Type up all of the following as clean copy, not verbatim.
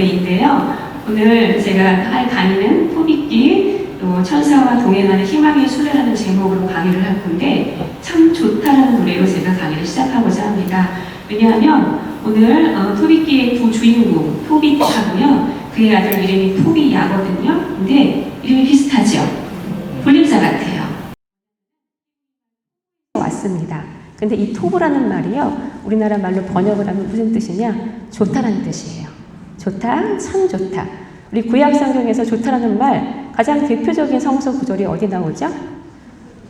노래인데요. 오늘 제가 할 강의는 토빗기 또 천사와 동행하는 희망의 수레라는 제목으로 강의를 할 건데 참 좋다라는 노래로 제가 강의를 시작하고자 합니다. 왜냐하면 오늘 토빗기의 두 주인공 토빗하고요. 그의 아들 이름이 토비야거든요. 근데 이름이 비슷하죠? 불림자 같아요. 왔습니다. 근데 이 토브라는 말이요. 우리나라 말로 번역을 하면 무슨 뜻이냐? 좋다라는 뜻이에요. 좋다, 참 좋다. 우리 구약 성경에서 좋다라는 말 가장 대표적인 성서 구절이 어디 나오죠?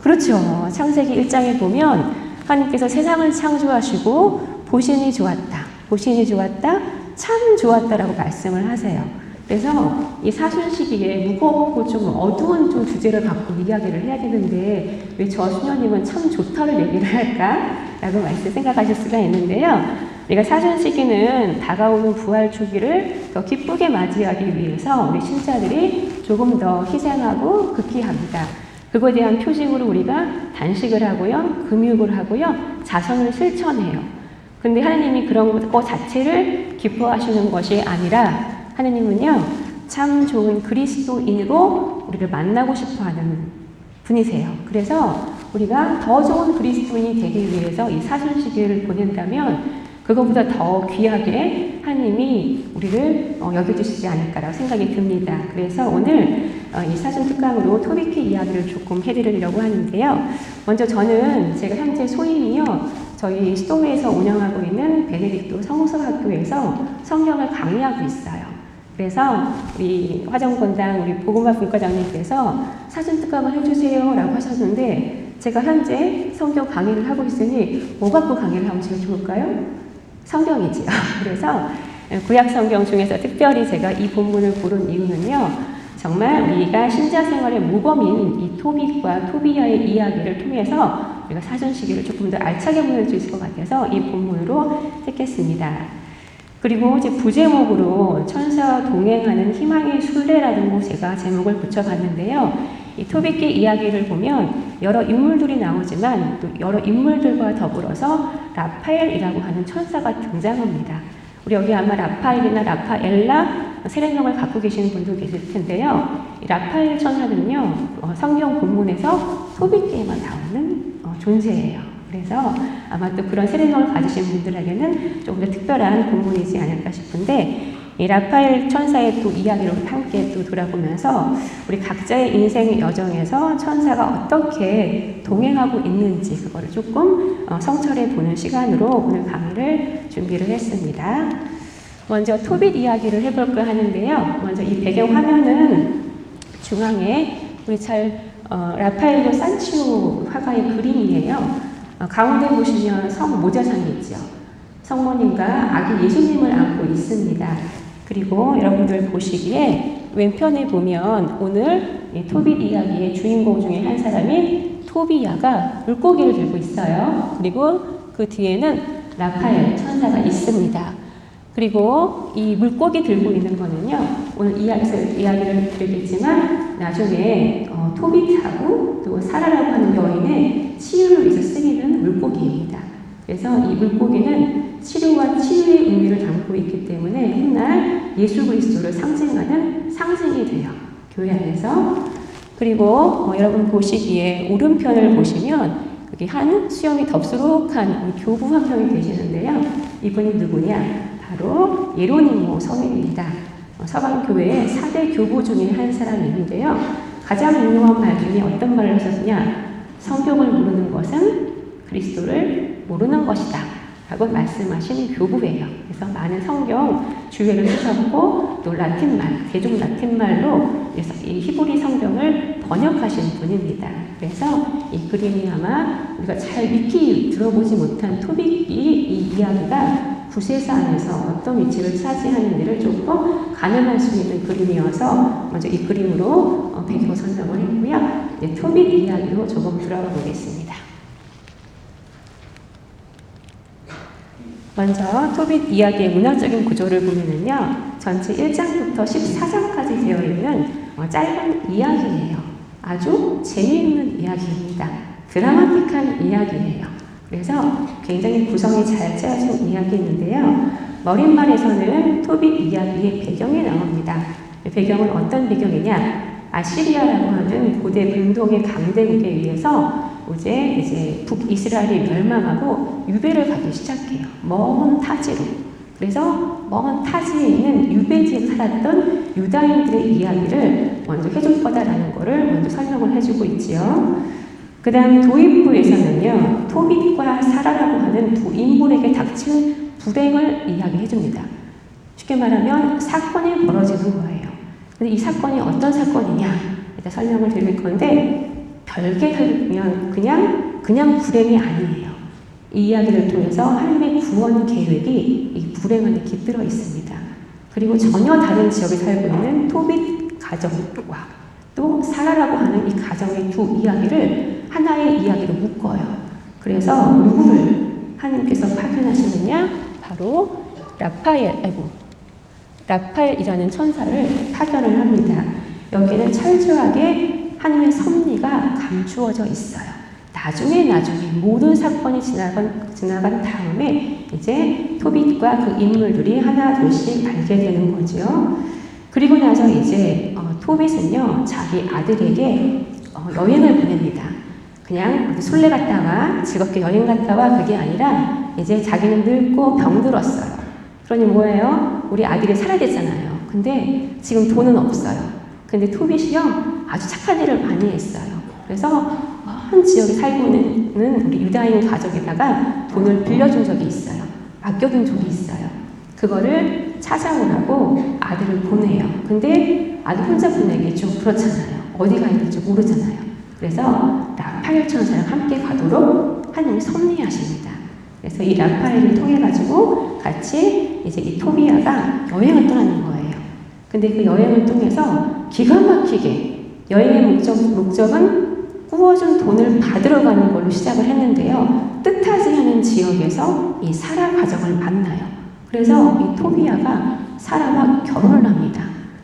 그렇죠. 창세기 1장에 보면 하나님께서 세상을 창조하시고 보시니 좋았다. 보시니 좋았다. 참 좋았다라고 말씀을 하세요. 그래서 이 사순 시기에 무겁고 좀 어두운 좀 주제를 갖고 이야기를 해야 되는데 왜 저 수녀님은 참 좋다를 얘기를 할까라고 말씀 생각하실 수가 있는데요. 우리가 사순 시기는 다가오는 부활 주기를 더 기쁘게 맞이하기 위해서 우리 신자들이 조금 더 희생하고 극기합니다. 그거에 대한 표징으로 우리가 단식을 하고요, 금육을 하고요, 자선을 실천해요. 근데 하나님이 그런 것 자체를 기뻐하시는 것이 아니라 하나님은요, 참 좋은 그리스도인으로 우리를 만나고 싶어 하는 분이세요. 그래서 우리가 더 좋은 그리스도인이 되기 위해서 이 사순 시기를 보낸다면 그것보다 더 귀하게 하나님이 우리를 여겨주시지 않을까라고 생각이 듭니다. 그래서 오늘 이 사순 특강으로 토비키 이야기를 조금 해드리려고 하는데요. 먼저 제가 현재 소임이요. 저희 수도회에서 운영하고 있는 베네딕토 성서학교에서 성경을 강의하고 있어요. 그래서 우리 화정권당 우리 보고마 분과장님께서 사순 특강을 해주세요 라고 하셨는데 제가 현재 성경 강의를 하고 있으니 뭐 갖고 강의를 하면 제일 좋을까요? 성경이지요. 그래서 구약 성경 중에서 특별히 제가 이 본문을 고른 이유는요. 정말 우리가 신자 생활의 모범인 이 토빗과 토비야의 이야기를 통해서 우리가 사순 시기를 조금 더 알차게 보낼 수 있을 것 같아서 이 본문으로 택했습니다. 그리고 이제 부제목으로 천사와 동행하는 희망의 순례라는 제가 제목을 붙여봤는데요. 이 토빗기 이야기를 보면 여러 인물들이 나오지만 또 여러 인물들과 더불어서 라파엘이라고 하는 천사가 등장합니다. 우리 여기 아마 라파엘이나 라파엘라 세례명을 갖고 계시는 분도 계실 텐데요. 이 라파엘 천사는요, 성경 본문에서 토빗기에만 나오는 존재예요. 그래서 아마 또 그런 세례명을 가지신 분들에게는 조금 더 특별한 본문이지 않을까 싶은데 이 라파엘 천사의 또 이야기를 함께 또 돌아보면서 우리 각자의 인생 여정에서 천사가 어떻게 동행하고 있는지 그거를 조금 성찰해 보는 시간으로 오늘 강의를 준비를 했습니다. 먼저 토빗 이야기를 해볼까 하는데요. 먼저 이 배경 화면은 중앙에 우리 라파엘로 산치오 화가의 그림이에요. 가운데 보시면 성 모자상이 있죠. 성모님과 아기 예수님을 안고 있습니다. 그리고 여러분들 보시기에 왼편에 보면 오늘 이 토빗 이야기의 주인공 중에 한 사람인 토비야가 물고기를 들고 있어요. 그리고 그 뒤에는 라파엘 천사가 있습니다. 그리고 이 물고기 들고 있는 거는요. 오늘 이야기를 드리겠지만 나중에 토빗하고 또 사라라고 하는 여인의 치유를 위해서 쓰이는 물고기입니다. 그래서 이 물고기는 치료와 치유의 의미를 담고 있기 때문에 훗날 예수 그리스도를 상징하는 상징이 돼요. 교회 안에서. 그리고 여러분 보시기에 오른편을 보시면 여기 한 수염이 덥수룩한 교부 한 명이 계시는데요. 이분이 누구냐? 바로 예로니모 성인입니다. 서방교회의 4대 교부 중에 한 사람인데요. 가장 유명한 말 중에 어떤 말을 하셨냐? 성경을 모르는 것은 그리스도를 모르는 것이다 라고 말씀하시는 교부예요. 그래서 많은 성경 주해를 쓰셨고 또 라틴말, 대중 라틴말로 이 히브리 성경을 번역하신 분입니다. 그래서 이 그림이 아마 우리가 잘 익히 들어보지 못한 토빗기 이 이야기가 구세사 안에서 어떤 위치를 차지하는지를 조금 가늠할 수 있는 그림이어서 먼저 이 그림으로 배경 설명을 했고요. 이제 토빗 이야기로 조금 들어가 보겠습니다. 먼저 토빗 이야기의 문화적인 구조를 보면은요, 전체 1장부터 14장까지 되어 있는 짧은 이야기예요. 아주 재미있는 이야기입니다. 드라마틱한 이야기예요. 그래서 굉장히 구성이 잘 짜여진 이야기인데요. 머릿말에서는 토빗 이야기의 배경이 나옵니다. 배경은 어떤 배경이냐? 아시리아라고 하는 고대 근동의 강대국에 의해서 이제 북이스라엘이 멸망하고 유배를 가기 시작해요. 먼 타지로. 그래서 먼 타지에 있는 유배지에 살았던 유다인들의 이야기를 먼저 해줄 거다라는 것을 먼저 설명을 해주고 있지요. 그 다음 도입부에서는요, 토빗과 사라라고 하는 두 인물에게 닥친 불행을 이야기해 줍니다. 쉽게 말하면 사건이 벌어지는 거예요. 근데 이 사건이 어떤 사건이냐? 일단 설명을 드릴 건데, 별개면 그냥 불행이 아니에요. 이 이야기를 통해서 하나님의 구원 계획이 이 불행 안에 깃들어 있습니다. 그리고 전혀 다른 지역에 살고 있는 토빗 가정과 또 사라라고 하는 이 가정의 두 이야기를 하나의 이야기로 묶어요. 그래서 누구를 하나님께서 파견하시느냐? 바로 라파엘이라는 천사를 파견을 합니다. 여기는 철저하게 하나님의 섭리가 감추어져 있어요. 나중에 모든 사건이 지나간 다음에 이제 토빗과 그 인물들이 하나 둘씩 알게 되는 거죠. 그리고 나서 이제 토빗은요, 자기 아들에게 여행을 보냅니다. 그냥 순례 갔다 와, 즐겁게 여행 갔다 와, 그게 아니라 이제 자기는 늙고 병들었어요. 그러니 뭐예요? 우리 아들이 살아야 되잖아요. 근데 지금 돈은 없어요. 근데 토빗이요, 아주 착한 일을 많이 했어요. 그래서 한 지역에 살고 있는 우리 유다인 가족에다가 돈을 빌려준 적이 있어요. 맡겨둔 적이 있어요. 그거를 찾아오라고 아들을 보내요. 근데 아들 혼자 보내기 좀 그렇잖아요. 어디 가야 될지 모르잖아요. 그래서 라파엘 천사랑 함께 가도록 하나님이 섭리하십니다. 그래서 이 라파엘을 통해 가지고 같이 이제 이 토비아가 여행을 떠나는 거예요. 근데 그 여행을 통해서 기가 막히게 여행의 목적은 꾸어준 돈을 받으러 가는 걸로 시작을 했는데요. 뜻하지 않은 지역에서 이 사라 가정을 만나요. 그래서 이 토비아가 사라와 결혼을 합니다.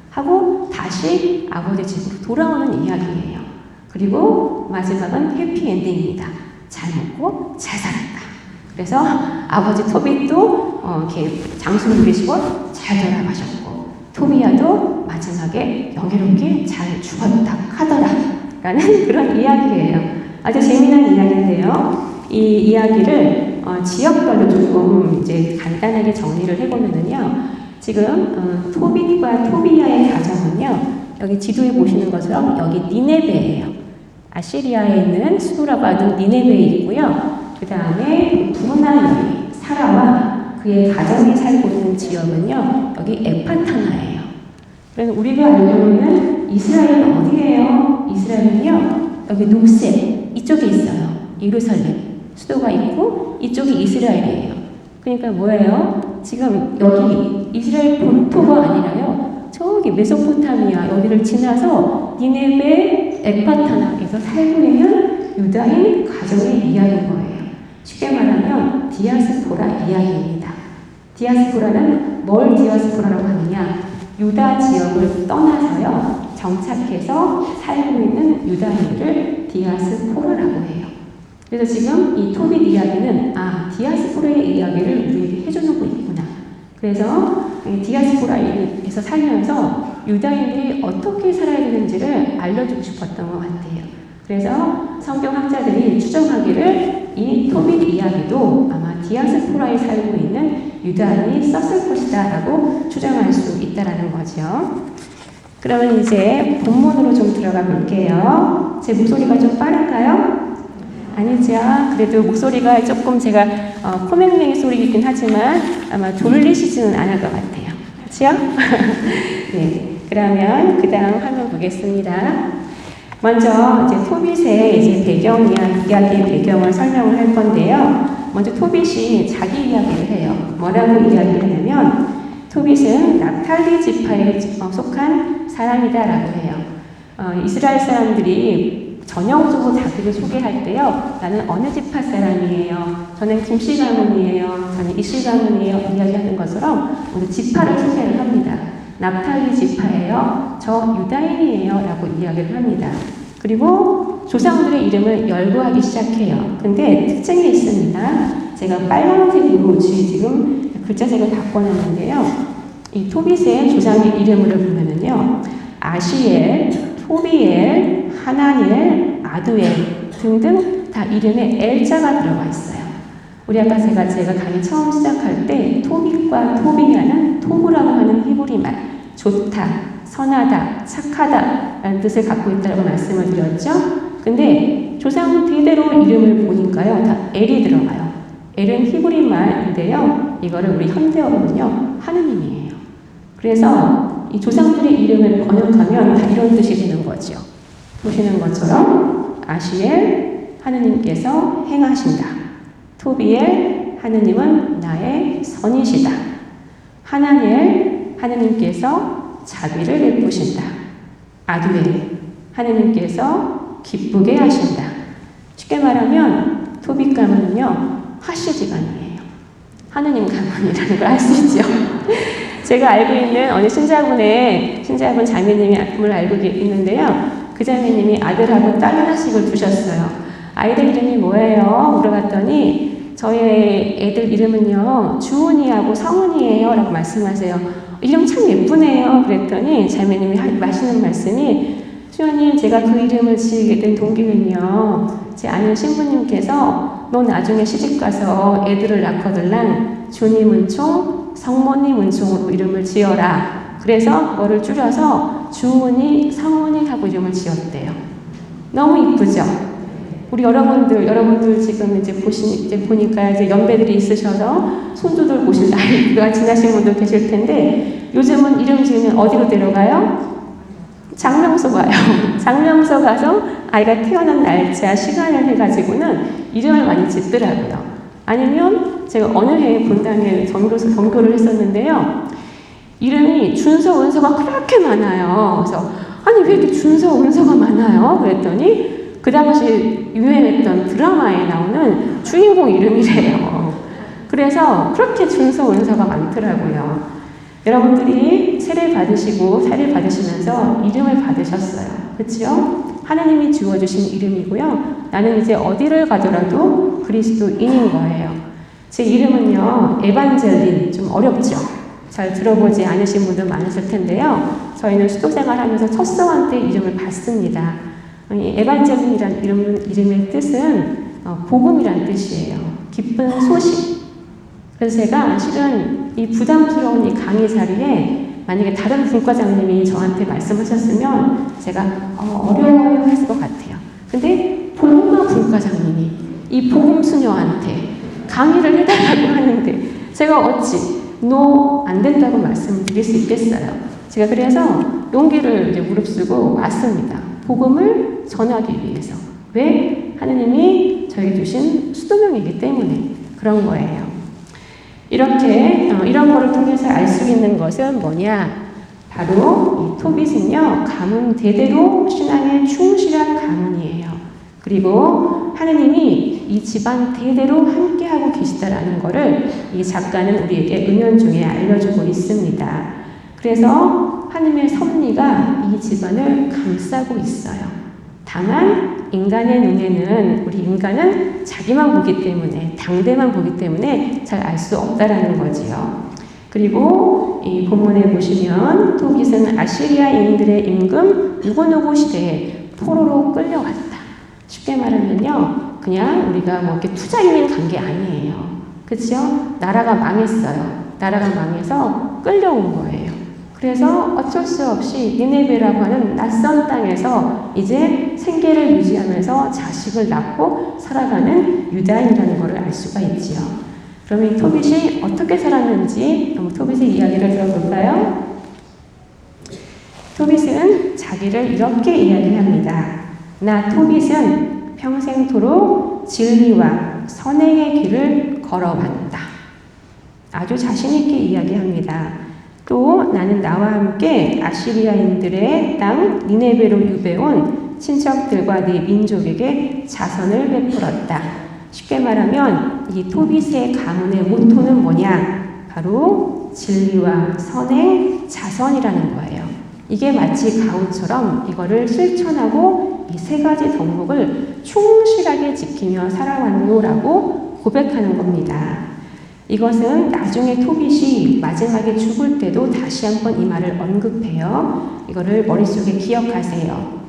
하고 다시 아버지 집으로 돌아오는 이야기예요. 그리고 마지막은 해피엔딩입니다. 잘 먹고 잘 살았다. 그래서 아버지 토빗도 이렇게 장수를 누리시고 잘 돌아가셨고, 토비아도 마지막에 영예롭게 잘 죽었다 하더라 라는 그런 이야기예요. 아주 재미난 이야기인데요. 이 이야기를 지역별로 조금 이제 간단하게 정리를 해보면은요, 지금 토빗과 토비아의 가정은요, 여기 지도에 보시는 것처럼 여기 니네베예요. 아시리아에 있는 수도라고 하는 니네베에 있고요. 그 다음에 부르나 여인 사라와 그의 가정이 살고 있는 지역은요, 여기 에파타나예요. 그래서 우리가 알고는 이스라엘은 어디예요? 이스라엘은요, 여기 녹색 이쪽에 있어요. 예루살렘 수도가 있고 이쪽이 이스라엘이에요. 그러니까 뭐예요? 지금 여기 이스라엘 본토가 아니라요, 저기 메소포타미아 여기를 지나서 니네베 에파타나에서 살고 있는 유다인 가정의 이야기인 거예요. 쉽게 말하면 디아스포라 이야기입니다. 디아스포라는 뭘 디아스포라라고 하느냐? 유다 지역을 떠나서요, 정착해서 살고 있는 유다인들을 디아스포라라고 해요. 그래서 지금 이 토빗 이야기는 디아스포라의 이야기를 우리에게 해주는 거 있구나. 그래서 디아스포라에서 살면서 유다인들이 어떻게 살아야 되는지를 알려주고 싶었던 것 같아요. 그래서 성경학자들이 추정하기를 이 토빗 이야기도 아마 디아스포라에 살고 있는 유다인이 썼을 것이다 라고 추정할 수 있다라는 거죠. 그러면 이제 본문으로 좀 들어가 볼게요. 제 목소리가 좀 빠른가요? 아니죠. 그래도 목소리가 조금 제가 코맹맹이 소리이긴 하지만 아마 졸리시지는 않을 것 같아요. 그렇죠? 네. 그러면 그 다음 화면 보겠습니다. 먼저 이제 토빗의 이제 이야기의 배경을 설명을 할 건데요. 먼저 토빗이 자기 이야기를 해요. 뭐라고 이야기를 하냐면, 토빗은 납탈리 지파에 속한 사람이다라고 해요. 이스라엘 사람들이 전형적으로 자기를 소개할 때요, 나는 어느 지파 사람이에요, 저는 김씨 가문이에요, 저는 이씨 가문이에요 이야기하는 것처럼 먼저 지파를 소개를 합니다. 납탈리 지파예요, 저 유다인이에요 라고 이야기를 합니다. 그리고 조상들의 이름을 열거하기 시작해요. 근데 특징이 있습니다. 제가 빨간색으로 지금 글자색을 바꿔놨는데요. 이 토빗의 조상의 이름을 보면은요, 아시엘, 토비엘, 하나니엘, 아두엘 등등 다 이름에 엘자가 들어가 있어요. 우리 아까 제가 강의 처음 시작할 때 토빗과 토비냐는 토브라고 하는 히브리 말, 좋다, 선하다, 착하다 라는 뜻을 갖고 있다고 말씀을 드렸죠. 근데 조상 대대로 이름을 보니까요, 다 엘이 들어가요. 엘은 히브리 말인데요, 이거를 우리 현대어로는요, 하느님이에요. 그래서 이 조상들의 이름을 번역하면 다 이런 뜻이 되는 거죠. 보시는 것처럼 아시엘, 하느님께서 행하신다. 토비엘, 하느님은 나의 선이시다. 하나니엘, 하느님께서 자비를 베푸신다. 아두엘, 하느님께서 기쁘게 하신다. 쉽게 말하면 토빗 가문은요, 하시지간이에요. 하느님 가문이라는 걸 알 수 있죠. 제가 알고 있는 어느 신자분 자매님을 알고 있는데요. 그 자매님이 아들하고 딸 하나씩을 두셨어요. 아이들 이름이 뭐예요? 물어봤더니 저희 애들 이름은요, 주은이하고 성은이에요 라고 말씀하세요. 이름 참 예쁘네요. 그랬더니 자매님이 하시는 말씀이, 수연님, 제가 그 이름을 지으게 된 동기는요, 제 아는 신부님께서 너 나중에 시집가서 애들을 낳거들랑 주니 문총, 성모니 문총으로 이름을 지어라. 그래서 그거를 줄여서 주은이, 성은이 하고 이름을 지었대요. 너무 이쁘죠? 우리 여러분들 지금 이제 보니까 이제 연배들이 있으셔서 손주들 보실 나이가 지나신 분들 계실 텐데, 요즘은 이름 지으면 어디로 데려가요? 장명소 가요. 장명소 가서 아이가 태어난 날짜, 시간을 해가지고는 이름을 많이 짓더라고요. 아니면 제가 어느 해에 분당에 전교를 했었는데요. 이름이 준서, 은서가 그렇게 많아요. 그래서 아니 왜 이렇게 준서, 은서가 많아요? 그랬더니 그 당시 유행했던 드라마에 나오는 주인공 이름이래요. 그래서 그렇게 준서, 은서가 많더라고요. 여러분들이 세례 받으시고 살을 받으시면서 이름을 받으셨어요. 그렇죠? 하나님이 주어주신 이름이고요. 나는 이제 어디를 가더라도 그리스도인인 거예요. 제 이름은요, 에반젤린, 좀 어렵죠? 잘 들어보지 않으신 분들 많으실 텐데요. 저희는 수도생활하면서 첫사원 때 이름을 받습니다. 이 에반젤린이라는 이름의 뜻은 복음이라는 뜻이에요. 기쁜 소식. 그래서 제가 실은 이 부담스러운 이 강의 자리에 만약에 다른 분과장님이 저한테 말씀하셨으면 제가 어려워요 했을 것 같아요. 근데 복음과 분과장님이 이 복음 수녀한테 강의를 해달라고 하는데 제가 어찌 안 된다고 말씀을 드릴 수 있겠어요. 제가 그래서 용기를 이제 무릅쓰고 왔습니다. 복음을 전하기 위해서. 왜? 하느님이 저에게 주신 수도명이기 때문에 그런 거예요. 이렇게 이런 거를 통해서 알 수 있는 것은 뭐냐? 바로 이 토빗은요, 가문 대대로 신앙에 충실한 가문이에요. 그리고 하느님이 이 집안 대대로 함께하고 계시다라는 것을 이 작가는 우리에게 은연중에 알려주고 있습니다. 그래서 하느님의 섭리가 이 집안을 감싸고 있어요. 다만 인간의 눈에는, 우리 인간은 자기만 보기 때문에, 당대만 보기 때문에 잘 알 수 없다라는 거지요. 그리고 이 본문에 보시면 토빗은 아시리아인들의 임금 누구누구 시대에 포로로 끌려갔다. 쉽게 말하면요, 그냥 우리가 뭐 이렇게 투자인인 관계 아니에요. 그렇죠? 나라가 망했어요. 나라가 망해서 끌려온 거예요. 그래서 어쩔 수 없이 니네베라고 하는 낯선 땅에서 이제 생계를 유지하면서 자식을 낳고 살아가는 유다인이라는 것을 알 수가 있지요. 그러면 토빗이 어떻게 살았는지 한번 토빗의 이야기를 들어볼까요? 토빗은 자기를 이렇게 이야기합니다. 나 토빗은 평생토록 진리와 선행의 길을 걸어왔다. 아주 자신있게 이야기합니다. 또 나는 나와 함께 아시리아인들의 땅 니네베로 유배온 친척들과 네 민족에게 자선을 베풀었다. 쉽게 말하면 이 토빗의 가문의 모토는 뭐냐? 바로 진리와 선행, 자선이라는 거예요. 이게 마치 가훈처럼 이거를 실천하고 이 세 가지 덕목을 충실하게 지키며 살아왔노라고 고백하는 겁니다. 이것은 나중에 토빗이 마지막에 죽을 때도 다시 한번 이 말을 언급해요. 이거를 머릿속에 기억하세요.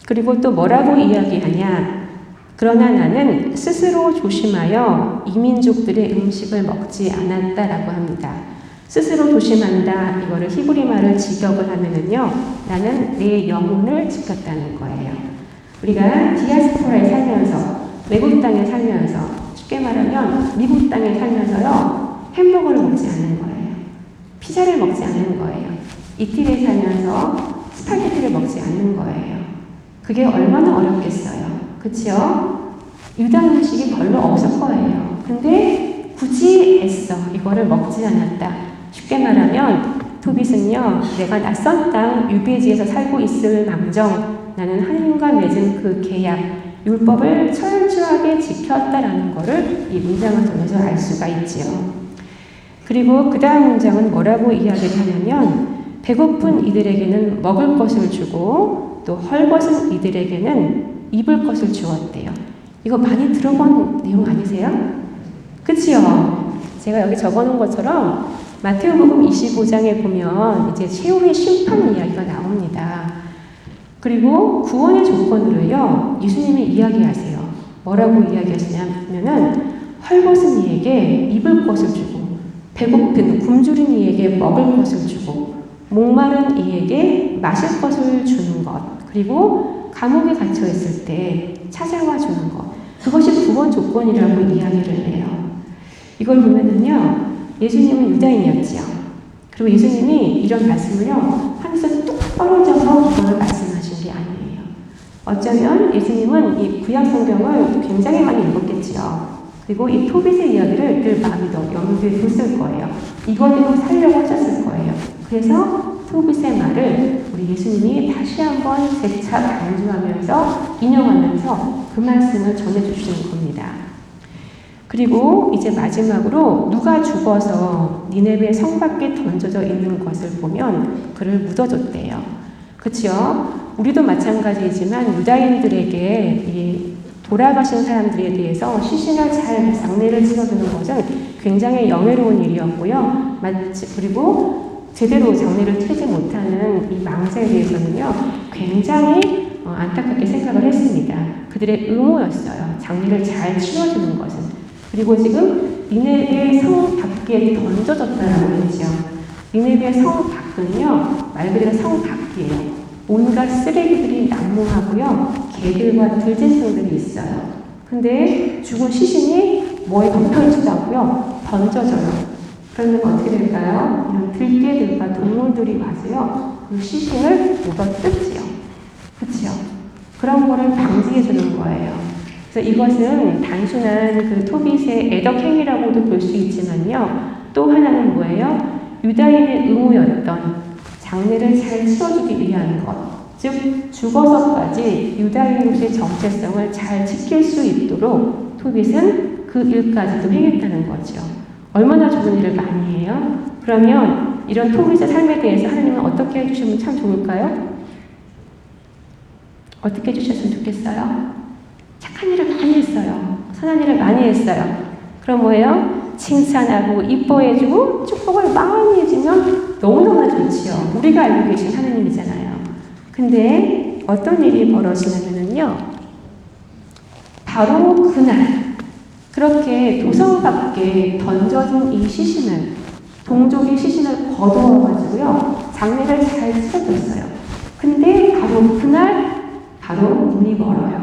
그리고 또 뭐라고 이야기하냐? 그러나 나는 스스로 조심하여 이민족들의 음식을 먹지 않았다라고 합니다. 스스로 조심한다. 이거를 히브리 말을 직역을 하면은요, 나는 내 영혼을 지켰다는 거예요. 우리가 디아스포라에 살면서, 외국 땅에 살면서, 쉽게 말하면 미국 땅에 살면서요, 햄버거를 먹지 않는 거예요. 피자를 먹지 않는 거예요. 이태리에 살면서 스파게티를 먹지 않는 거예요. 그게 얼마나 어렵겠어요. 그치요? 유다 음식이 별로 없을 거예요. 근데 굳이 애써 이거를 먹지 않았다. 쉽게 말하면 토빗은요, 내가 낯선 땅 유배지에서 살고 있을 망정 나는 하나님과 맺은 그 계약, 율법을 철저하게 지켰다라는 것을 이 문장을 통해서 알 수가 있지요. 그리고 그 다음 문장은 뭐라고 이야기를 하냐면 배고픈 이들에게는 먹을 것을 주고 또 헐벗은 이들에게는 입을 것을 주었대요. 이거 많이 들어본 내용 아니세요? 그치요? 제가 여기 적어놓은 것처럼 마태복음 25장에 보면 이제 최후의 심판 이야기가 나옵니다. 그리고 구원의 조건으로요, 예수님이 이야기하세요. 뭐라고 이야기하시냐면은 헐벗은 이에게 입을 것을 주고 배고픈 굶주린 이에게 먹을 것을 주고 목마른 이에게 마실 것을 주는 것, 그리고 감옥에 갇혀 있을 때 찾아와 주는 것, 그것이 구원 조건이라고 이야기를 해요. 이걸 보면은요, 예수님은 유다인이었지요. 그리고 예수님이 이런 말씀을요, 하늘에서 뚝 떨어져서 그걸 말씀하신 게 아니에요. 어쩌면 예수님은 이 구약 성경을 굉장히 많이 읽었겠지요. 그리고 이 토빗의 이야기를 늘 마음에 염두에 뒀을 거예요. 이거대로 살려고 하셨을 거예요. 그래서 토빗의 말을 우리 예수님이 다시 한번 재차 강조하면서 인용하면서 그 말씀을 전해주시는 겁니다. 그리고 이제 마지막으로 누가 죽어서 니네베 성 밖에 던져져 있는 것을 보면 그를 묻어줬대요. 그치요? 우리도 마찬가지이지만 유다인들에게 이 돌아가신 사람들에 대해서 시신을 잘 장례를 치러주는 것은 굉장히 영예로운 일이었고요. 그리고 제대로 장례를 치르지 못하는 이 망자에 대해서는요, 굉장히 안타깝게 생각을 했습니다. 그들의 의무였어요. 장례를 잘 치러주는 것은. 그리고 지금 니네베 성 밖에 던져졌다라고 했죠. 니네베 성 밖은요, 말 그대로 성 밖이에요. 온갖 쓰레기들이 난무하고요, 개들과 들짐승들이 있어요. 근데 죽은 시신이 뭐에 덮여있다고요? 던져져요. 그러면 어떻게 될까요? 이런 들개들과 동물들이 와서요, 그 시신을 먹어뜯지요. 그치요? 그런 거를 방지해주는 거예요. 그래서 이것은 단순한 그 토빗의 애덕행위라고도 볼 수 있지만요, 또 하나는 뭐예요? 유다인의 의무였던 장례를 잘 치러주기 위한 것, 즉 죽어서까지 유다인으로서의 정체성을 잘 지킬 수 있도록 토빗은 그 일까지도 행했다는 거죠. 얼마나 좋은 일을 많이 해요? 그러면 이런 토빗의 삶에 대해서 하나님은 어떻게 해주시면 참 좋을까요? 어떻게 해주셨으면 좋겠어요? 착한 일을 많이 했어요. 선한 일을 많이 했어요. 그럼 뭐예요? 칭찬하고 이뻐해주고 축복을 많이 해주면 너무너무 좋지요. 우리가 알고 계신 하나님이잖아요. 근데 어떤 일이 벌어지냐면요, 바로 그날 그렇게 도성 밖에 던져진 이 시신을, 동족의 시신을 거두어가지고요, 장례를 잘 치러줬어요. 근데 바로 그날 바로 문이 멀어요.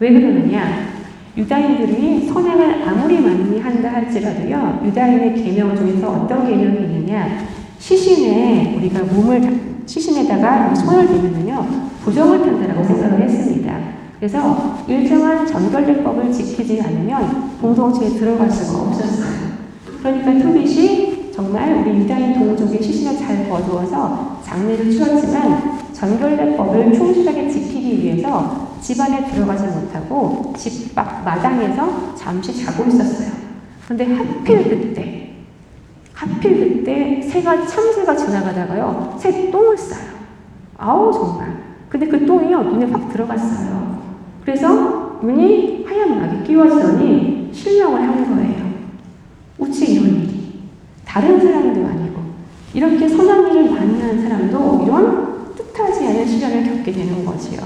왜 그러느냐? 유다인들이 선행을 아무리 많이 한다 할지라도요, 유다인의 계명 중에서 어떤 계명이 있느냐? 시신에 우리가 시신에다가 손을 대면은요, 부정을 탄다라고 생각을 했습니다. 그래서 일정한 전결례법을 지키지 않으면 공동체에 들어갈 수가 없었어요. 그러니까 토빗이 정말 우리 유다인 동족의 시신을 잘 거두어서 장례를 치렀지만 전결례법을 충실하게 지키기 위해서 집 안에 들어가지 못하고 집 밖 마당에서 잠시 자고 있었어요. 그런데 하필 그때 참새가 지나가다가요, 새 똥을 싸요. 아우 정말. 근데 그 똥이요, 눈에 확 들어갔어요. 그래서 눈이 하얀 막이 끼워지더니 실명을 한 거예요. 어찌 이런 일이? 다른 사람도 아니고 이렇게 선한 일을 많이 하는 사람도 이런 뜻하지 않은 시련을 겪게 되는 거지요.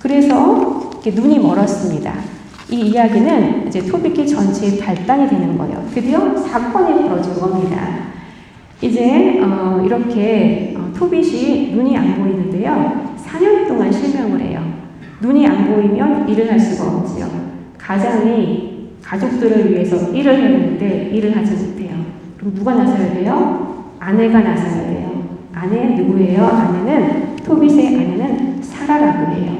그래서 이렇게 눈이 멀었습니다. 이 이야기는 이제 토비기 전체의 발단이 되는 거예요. 드디어 사건이 벌어진 겁니다. 이제 이렇게 토빗이 눈이 안 보이는데요. 4년 동안 실명을 해요. 눈이 안 보이면 일을 할 수가 없지요. 가장이 가족들을 위해서 일을 했는데 일을 하지 못해요. 그럼 누가 나서야 돼요? 아내가 나서야 돼요. 아내 누구예요? 아내는 토빗의 아내는 사라라고 해요.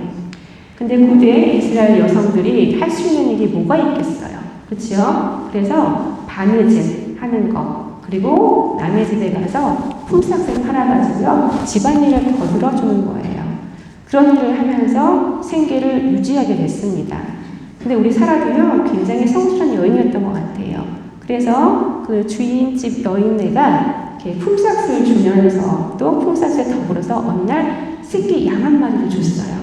근데 고대 이스라엘 여성들이 할 수 있는 일이 뭐가 있겠어요? 그렇죠? 그래서 바느질 하는 거, 그리고 남의 집에 가서 품삯을 팔아가지고요 집안일을 거들어주는 거예요. 그런 일을 하면서 생계를 유지하게 됐습니다. 근데 우리 사라도요 굉장히 성실한 여인이었던 것 같아요. 그래서 그 주인집 여인네가 이렇게 품삯을 주면서 또 품삯에 더불어서 어느 날 새끼 양 한 마리를 줬어요.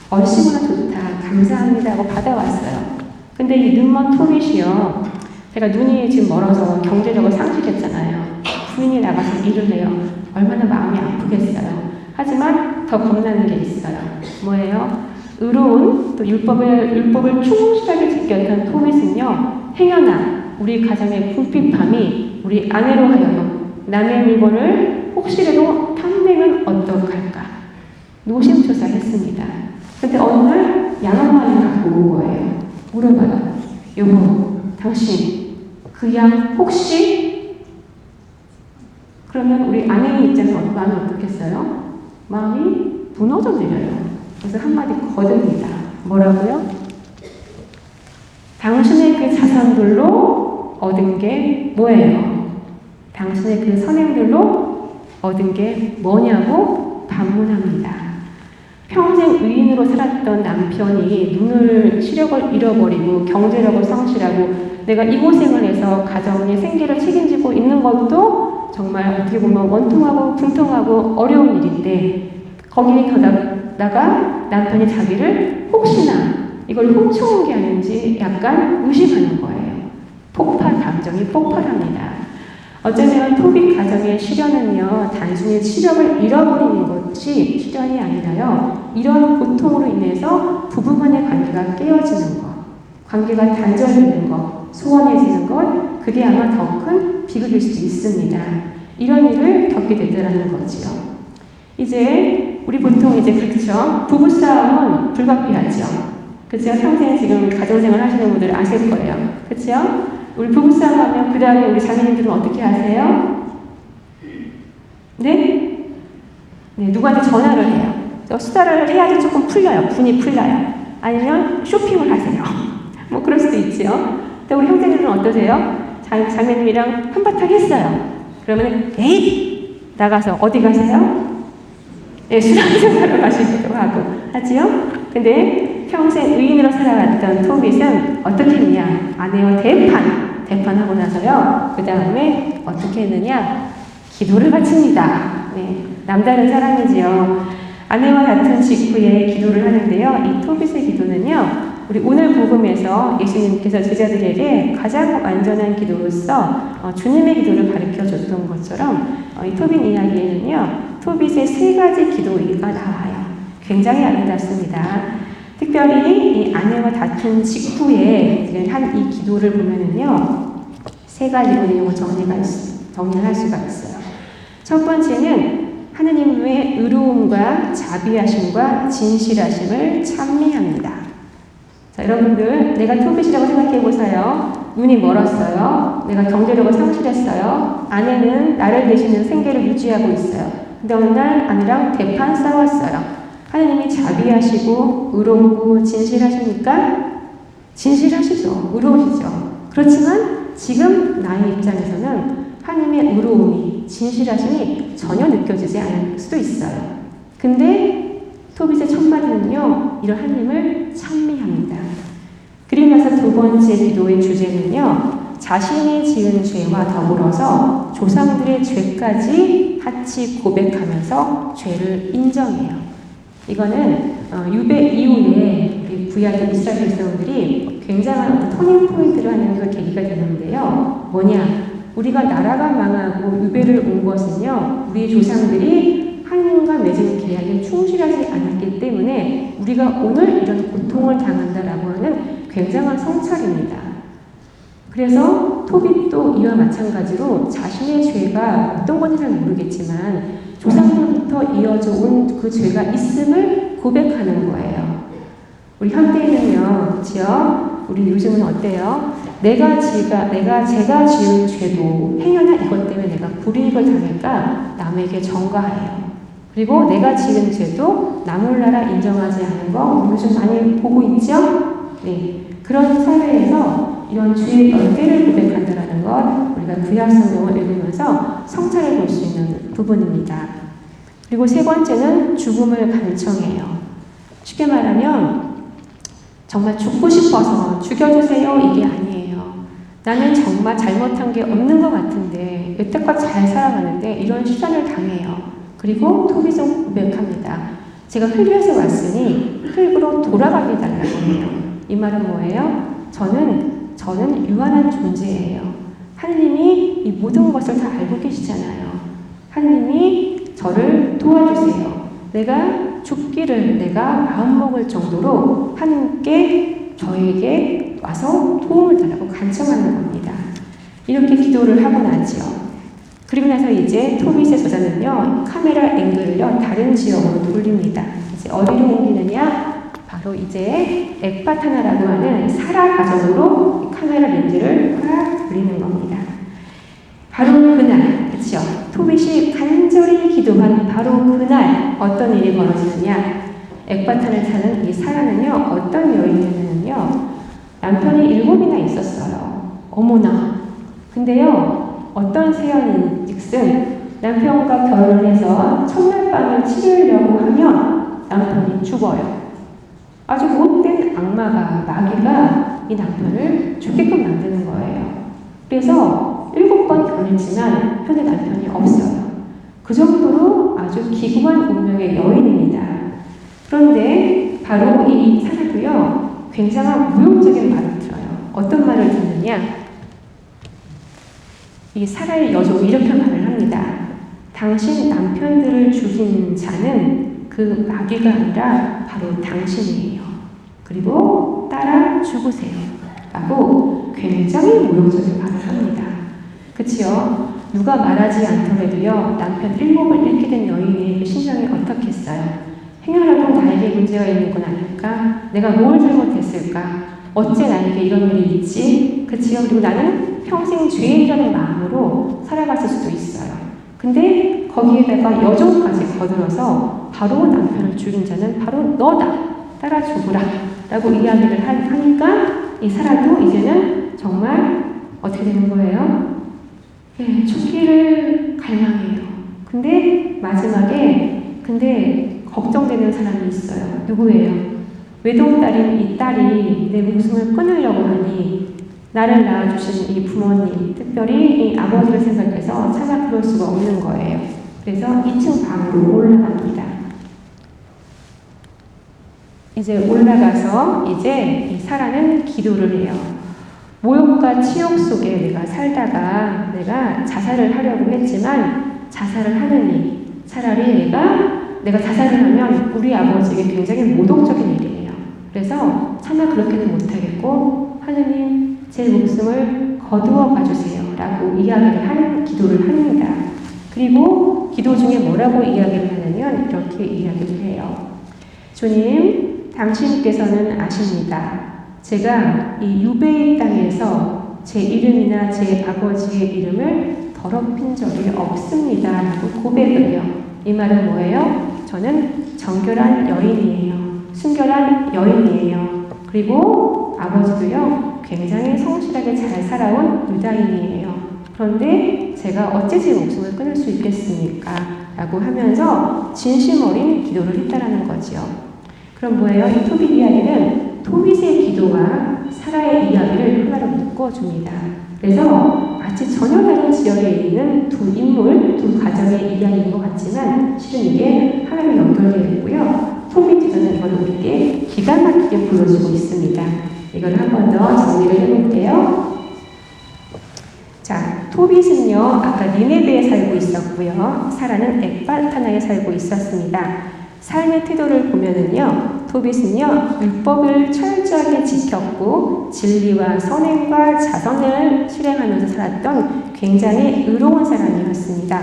얼씨구나 좋다, 감사합니다 하고 받아왔어요. 근데 이 눈먼 토빗이요, 제가 눈이 지금 멀어서 경제적으로 상실했잖아요. 부인이 나가서 일을 해요. 얼마나 마음이 아프겠어요. 하지만 더 겁나는 게 있어요. 뭐예요? 의로운 또 율법을 충실하게 지켰던 토빗은요, 행여나 우리 가정의 궁핍함이 우리 아내로 하여금 남의 물건을 혹시라도 탐내면 어떡할까? 노심초사했습니다. 근데 어느 날 양 한 마리를 갖고 온 거예요. 물어봐요. 여보, 당신 그 양 혹시? 그러면 우리 아내의 입장에서 마음이 어떻겠어요? 마음이 무너져 내려요. 그래서 한마디 거듭니다. 뭐라고요? 당신의 그 자산들로 얻은 게 뭐예요? 당신의 그 선행들로 얻은 게 뭐냐고 반문합니다. 평생 의인으로 살았던 남편이 눈을 시력을 잃어버리고 경제력을 상실하고 내가 이 고생을 해서 가정의 생계를 책임지고 있는 것도 정말 어떻게 보면 원통하고 분통하고 어려운 일인데 거기에 더다가 남편이 자기를 혹시나 이걸 훔쳐온 게 아닌지 약간 의심하는 거예요. 감정이 폭발합니다. 어쩌면 토빗 가정의 시련은요, 단순히 시력을 잃어버리는 것이 시련이 아니라요, 이런 고통으로 인해서 부부간의 관계가 깨어지는 것, 관계가 단절되는 것, 소원해지는 것, 그게 아마 더 큰 비극일 수도 있습니다. 이런 일을 겪게 되더라는 거지요. 이제 우리 보통 이제 그렇죠, 부부싸움은 불가피하죠. 그렇죠? 평생 지금 가정생활 하시는 분들 아실 거예요. 그렇죠? 우리 부부싸움 하면 그 다음에 우리 자매님들은 어떻게 하세요? 네? 네, 누구한테 전화를 해요. 수다를 해야지 조금 풀려요. 분이 풀려요. 아니면 쇼핑을 하세요. 뭐 그럴 수도 있지요. 근데 우리 형제들은 어떠세요? 자매님이랑 한바탕 했어요. 그러면 에이! 나가서 어디 가세요? 네, 술 한잔 하러 가시기도 하고 하지요. 근데 평생 의인으로 살아왔던 토빗은 어떻게 했냐? 아내와 대판하고 나서요. 그 다음에 어떻게 했느냐? 기도를 바칩니다. 네, 남다른 사람이지요. 아내와 다툰 직후에 기도를 하는데요. 이 토빗의 기도는요, 우리 오늘 복음에서 예수님께서 제자들에게 가장 완전한 기도로서 주님의 기도를 가르쳐 줬던 것처럼 이 토빗 이야기에는요, 토빗의 3가지 기도가 나와요. 굉장히 아름답습니다. 특별히 이 아내와 다툰 직후에 한 이 기도를 보면은요, 3가지로 내용을 정리를 할 수가 있어요. 첫 번째는 하느님의 의로움과 자비하심과 진실하심을 찬미합니다. 자, 여러분들, 내가 토빗이라고 생각해 보세요. 눈이 멀었어요. 내가 경제력을 상실했어요. 아내는 나를 대신해 생계를 유지하고 있어요. 근데 어느 날 아내랑 대판 싸웠어요. 하느님이 자비하시고 의롭고 진실하시니까 진실하시죠. 의로우시죠. 그렇지만 지금 나의 입장에서는 하느님의 의로움이 진실하심이 전혀 느껴지지 않을 수도 있어요. 근데 토빗의 첫 마디는요, 이런 하느님을 찬미합니다. 그리고 나서 2번째 기도의 주제는요, 자신이 지은 죄와 더불어서 조상들의 죄까지 같이 고백하면서 죄를 인정해요. 이거는 유배 이후에 구약의 이스라엘 백성들이 굉장한 어떤 터닝 포인트를 하는 그 계기가 되는데요. 뭐냐? 우리가 나라가 망하고 유배를 온 것은요, 우리 조상들이 하나님과 맺은 계약에 충실하지 않았기 때문에 우리가 오늘 이런 고통을 당한다라고 하는 굉장한 성찰입니다. 그래서 톱이 또 이와 마찬가지로 자신의 죄가 어떤 건지 잘 모르겠지만 조상들부터 이어져 온 그 죄가 있음을 고백하는 거예요. 우리 현대인은요, 그렇죠? 우리 요즘은 어때요? 내가 제가 지은 죄도 행여나 이것 때문에 내가 불이익을 당할까 남에게 전가해요. 그리고 내가 지은 죄도 나 몰라라 인정하지 않은 거 요즘 많이 보고 있죠? 네. 그런 사회에서 이런 죄의 열대를 고백한다는 것 우리가 구약 성경을 읽으면서 성찰해 볼 수 있는 부분입니다. 그리고 세 번째는 죽음을 간청해요. 쉽게 말하면 정말 죽고 싶어서 죽여주세요 이게 아니에요. 나는 정말 잘못한 게 없는 것 같은데 여태껏 잘 살아가는데 이런 시련을 당해요. 그리고 톱이 좀 고백합니다. 제가 흙에서 왔으니 흙으로 돌아가게 달라고 해요. 이 말은 뭐예요? 저는 유한한 존재예요. 하느님이 이 모든 것을 다 알고 계시잖아요. 하느님이 저를 도와주세요. 내가 죽기를 내가 마음먹을 정도로 하느님께 저에게 와서 도움을 달라고 간청하는 겁니다. 이렇게 기도를 하고 나지요. 그리고 나서 이제 토빗의 저자는요, 카메라 앵글을요, 다른 지역으로 돌립니다. 이제 어디로 옮기느냐? 바로 이제 엑바타나라고 하는 사라 가정으로 카메라 렌즈를 확 돌리는 겁니다. 바로 그날, 그쵸? 토빗이 간절히 기도한 바로 그날 어떤 일이 벌어지느냐? 엑바탄을 사는 이 사라는요, 어떤 여인이냐면요, 남편이 7이나 있었어요. 어머나. 근데요, 어떤 세연인즉슨 남편과 결혼을 해서 첫날 밤을 치르려고 하면 남편이 죽어요. 아주 못된 악마가, 마귀가 이 남편을 죽게끔 만드는 거예요. 그래서 7번 결혼했지만 현재 남편이 없어요. 그 정도로 아주 기구한 운명의 여인입니다. 그런데 바로 이 사라도요, 굉장한 무용적인 말을 들어요. 어떤 말을 듣느냐? 이 사라의 여종이 이렇게 말을 합니다. 당신 남편들을 죽인 자는 그 마귀가 아니라 바로 당신이에요. 그리고 따라 죽으세요. 라고 굉장히 모욕적인 말을 합니다. 그치요? 누가 말하지 않더라도요, 남편 7을 잃게 된 여인의 그 심정이 어떻겠어요? 행여라도 나에게 문제가 있는 건 아닐까? 내가 뭘 잘못했을까? 어째 나에게 이런 일이 있지? 그치요? 그리고 나는 평생 죄인이라는 마음으로 살아갔을 수도 있어요. 근데 거기에다가 여종까지 거들어서 바로 남편을 죽인 자는 바로 너다. 따라 죽으라. 라고 이야기를 하니까 이 사라도 이제는 정말 어떻게 되는 거예요? 네, 죽기를 갈망해요. 근데 마지막에 걱정되는 사람이 있어요. 누구예요? 외동딸인 이 딸이 내 목숨을 끊으려고 하니 나를 낳아주신 이 부모님, 특별히 이 아버지를 생각해서 차마 그럴 수가 없는 거예요. 그래서 2층 방으로 올라갑니다. 이제 올라가서 이제 이 사라는 기도를 해요. 모욕과 치욕 속에 내가 살다가 내가 자살을 하려고 했지만 자살을 하느니 차라리 내가 자살을 하면 우리 아버지에게 굉장히 모독적인 일이에요. 그래서 차마 그렇게는 못하겠고 하느님 제 목숨을 거두어 가주세요 라고 기도를 합니다. 그리고 기도 중에 뭐라고 이야기를 하냐면 이렇게 이야기를 해요. 주님, 당신께서는 아십니다. 제가 이 유배의 땅에서 제 이름이나 제 아버지의 이름을 더럽힌 적이 없습니다 라고 고백을 해요. 이 말은 뭐예요? 저는 정결한 여인이에요. 순결한 여인이에요. 그리고 아버지도요, 굉장히 성실하게 잘 살아온 유다인이에요. 그런데 제가 어찌 제 목숨을 끊을 수 있겠습니까? 라고 하면서 진심 어린 기도를 했다라는 거지요. 그럼 뭐예요? 이 토빗 이야기는 토빗의 기도와 사라의 이야기를 하나로 묶어줍니다. 그래서 마치 전혀 다른 지역에 있는 두 인물, 두 가정의 이야기인 것 같지만 실은 이게 하나로 연결되어 있고요. 토빗 기도는 이걸 우리에게 기가 막히게 보여주고 있습니다. 이걸 한 번 더 정리를 해볼게요. 자, 토빗은요, 아까 니네베에 살고 있었고요. 사라는 엑발타나에 살고 있었습니다. 삶의 태도를 보면은요, 토빗은요, 율법을 철저하게 지켰고 진리와 선행과 자선을 실행하면서 살았던 굉장히 의로운 사람이었습니다.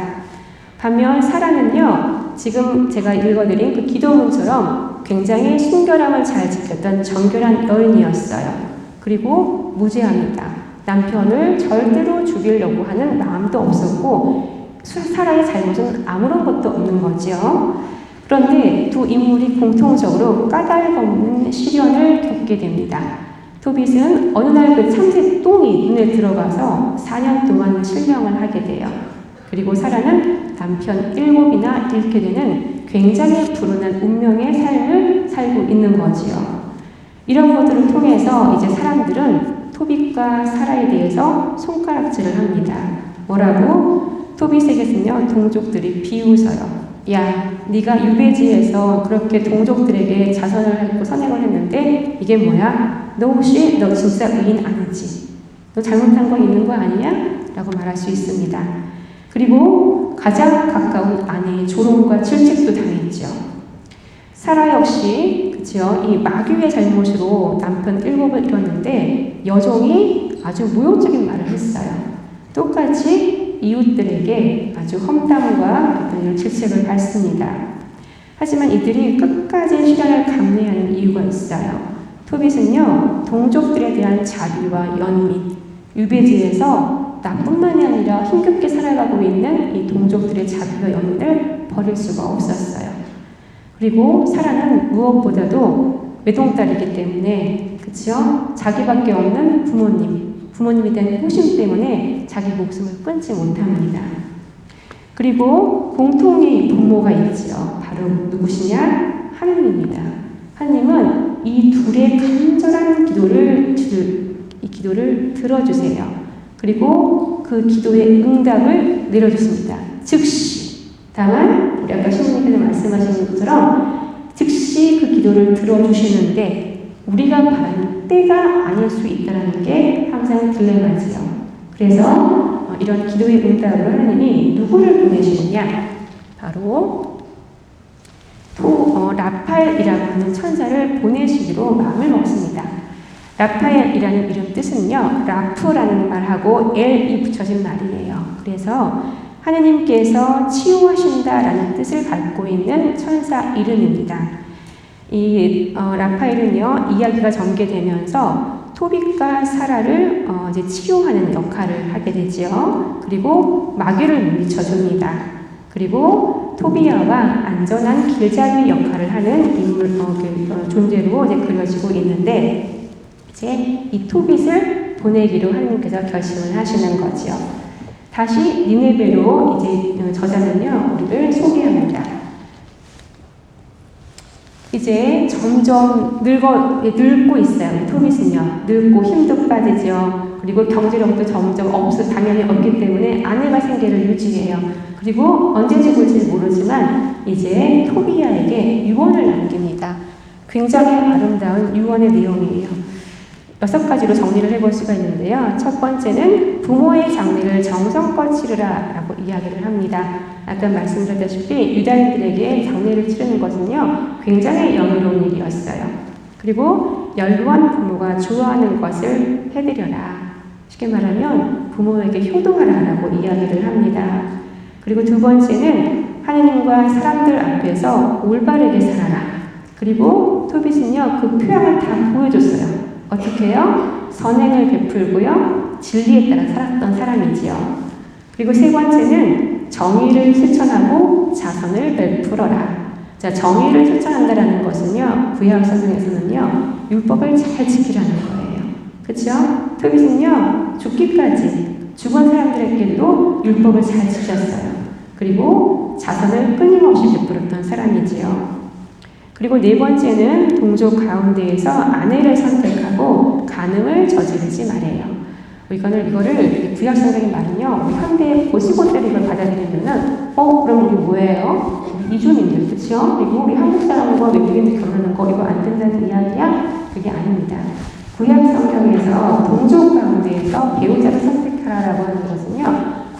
반면 사라는요, 지금 제가 읽어드린 그 기도문처럼 굉장히 순결함을 잘 지켰던 정결한 여인이었어요. 그리고 무죄합니다. 남편을 절대로 죽이려고 하는 마음도 없었고 사라의 잘못은 아무런 것도 없는 거죠. 그런데 두 인물이 공통적으로 까닭없는 시련을 겪게 됩니다. 토빗은 어느 날 그 참새 똥이 눈에 들어가서 4년 동안 실명을 하게 돼요. 그리고 사라는 남편 7이나 잃게 되는 굉장히 불운한 운명의 삶을 살고 있는 거지요. 이런 것들을 통해서 이제 사람들은 토빗과 사라에 대해서 손가락질을 합니다. 뭐라고? 토빗에게는요, 동족들이 비웃어요. 야, 네가 유배지에서 그렇게 동족들에게 자선을 했고 선행을 했는데 이게 뭐야? 너 혹시 너 진짜 의인 아니지? 너 잘못한 거 있는 거 아니야? 라고 말할 수 있습니다. 그리고 가장 가까운 아내의 조롱과 질책도 당했죠. 사라 역시 그쵸, 이 마귀의 잘못으로 남편 7을 잃었는데 여종이 아주 모욕적인 말을 했어요. 똑같이 이웃들에게 아주 험담과 어떤 질책을 받습니다. 하지만 이들이 끝까지 시련을 감내하는 이유가 있어요. 토빗은요, 동족들에 대한 자비와 연민, 유배지에서 나뿐만이 아니라 힘겹게 살아가고 있는 이 동족들의 자비와 연민을 버릴 수가 없었어요. 그리고 사라는 무엇보다도 외동딸이기 때문에, 그쵸? 자기밖에 없는 부모님에 대한 호심 때문에 자기 목숨을 끊지 못합니다. 그리고 공통의 부모가 있죠. 바로 누구시냐? 하느님입니다. 하느님은 이 둘의 간절한 기도를 들어주세요. 그리고 그 기도의 응답을 내려주십니다. 즉시. 다만 우리 아까 신부님께서 말씀하신 것처럼 즉시 그 기도를 들어주시는데 우리가 바라는 때가 아닐 수 있다는 게 항상 딜레마지요. 그래서 이런 기도의 응답을 하느님이 누구를 보내시느냐? 바로 라팔이라고 하는 천사를 보내시기로 마음을 먹습니다. 라팔이라는 이름 뜻은요, 라프라는 말하고 엘이 붙여진 말이에요. 그래서 하느님께서 치유하신다라는 뜻을 갖고 있는 천사 이름입니다. 이 라파엘은요, 이야기가 전개되면서 토빗과 사라를 이제 치유하는 역할을 하게 되지요. 그리고 마귀를 물리쳐줍니다. 그리고 토비아와 안전한 길잡이 역할을 하는 인물, 존재로 이제 그려지고 있는데, 이제 이 토빗을 보내기로 하느님께서 결심을 하시는 거죠. 다시 니네베로 이제 저자는요, 우리를 소개합니다. 이제 점점 늙고 있어요. 토빗은요, 늙고 힘도 빠지죠. 그리고 경제력도 점점 당연히 없기 때문에 아내가 생계를 유지해요. 그리고 언제 죽을지 모르지만 이제 토비아에게 유언을 남깁니다. 굉장히 아름다운 유언의 내용이에요. 6가지로 정리를 해볼 수가 있는데요. 첫 번째는 부모의 장례를 정성껏 치르라 라고 이야기를 합니다. 아까 말씀드렸다시피 유다인들에게 장례를 치르는 것은요, 굉장히 영예로운 일이었어요. 그리고 연로한 부모가 좋아하는 것을 해드려라. 쉽게 말하면 부모에게 효도하라 라고 이야기를 합니다. 그리고 두 번째는 하느님과 사람들 앞에서 올바르게 살아라. 그리고 토빗은요, 그 표양을 다 보여줬어요. 어떻게 해요? 선행을 베풀고요, 진리에 따라 살았던 사람이지요. 그리고 세 번째는 정의를 실천하고 자선을 베풀어라. 자, 정의를 실천한다라는 것은요, 구약 성경에서는요, 율법을 잘 지키라는 거예요. 그렇죠? 토빗은요, 죽기까지 죽은 사람들에게도 율법을 잘 지켰어요. 그리고 자선을 끊임없이 베풀었던 사람이지요. 그리고 네 번째는 동족 가운데에서 아내를 선택하고 간음을 저지르지 말아요. 이거를 구약성경의 말은요, 우리 현대 고시고대로 이걸 받아들이면은, 그럼 우리 뭐예요? 우리 이주민들, 그쵸? 그리고 우리 한국 사람과 외국인들 결혼하는 거, 이거 안 된다는 이야기야? 그게 아닙니다. 구약 성경에서 동족 가운데에서 배우자를 선택하라고 하는 것은요,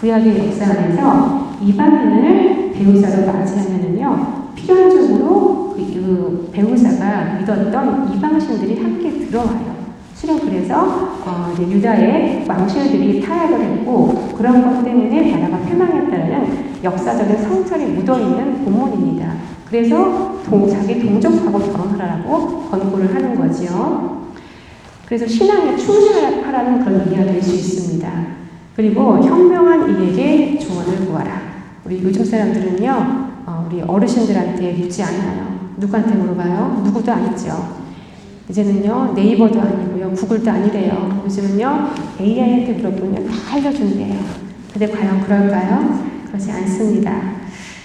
구약의 역사 안에서 이방인을 배우자로 맞이하면은요, 필연적으로 그 배우자가 믿었던 이방신들이 함께 들어와요. 실은 그래서 이제 유다의 왕실들이 타락을 했고, 그런 것 때문에 나라가 패망했다는 역사적인 성찰이 묻어있는 본문입니다. 그래서 자기 동족하고 결혼하라고 권고를 하는 거지요. 그래서 신앙에 충실하라는 그런 이야기일 수 있습니다. 그리고 현명한 이에게 조언을 구하라. 우리 요즘 사람들은요, 우리 어르신들한테 묻지 않아요. 누구한테 물어봐요? 누구도 아니죠. 이제는요, 네이버도 아니고요, 구글도 아니래요. 요즘은요, AI한테 물어보면 다 알려준대요. 근데 과연 그럴까요? 그렇지 않습니다.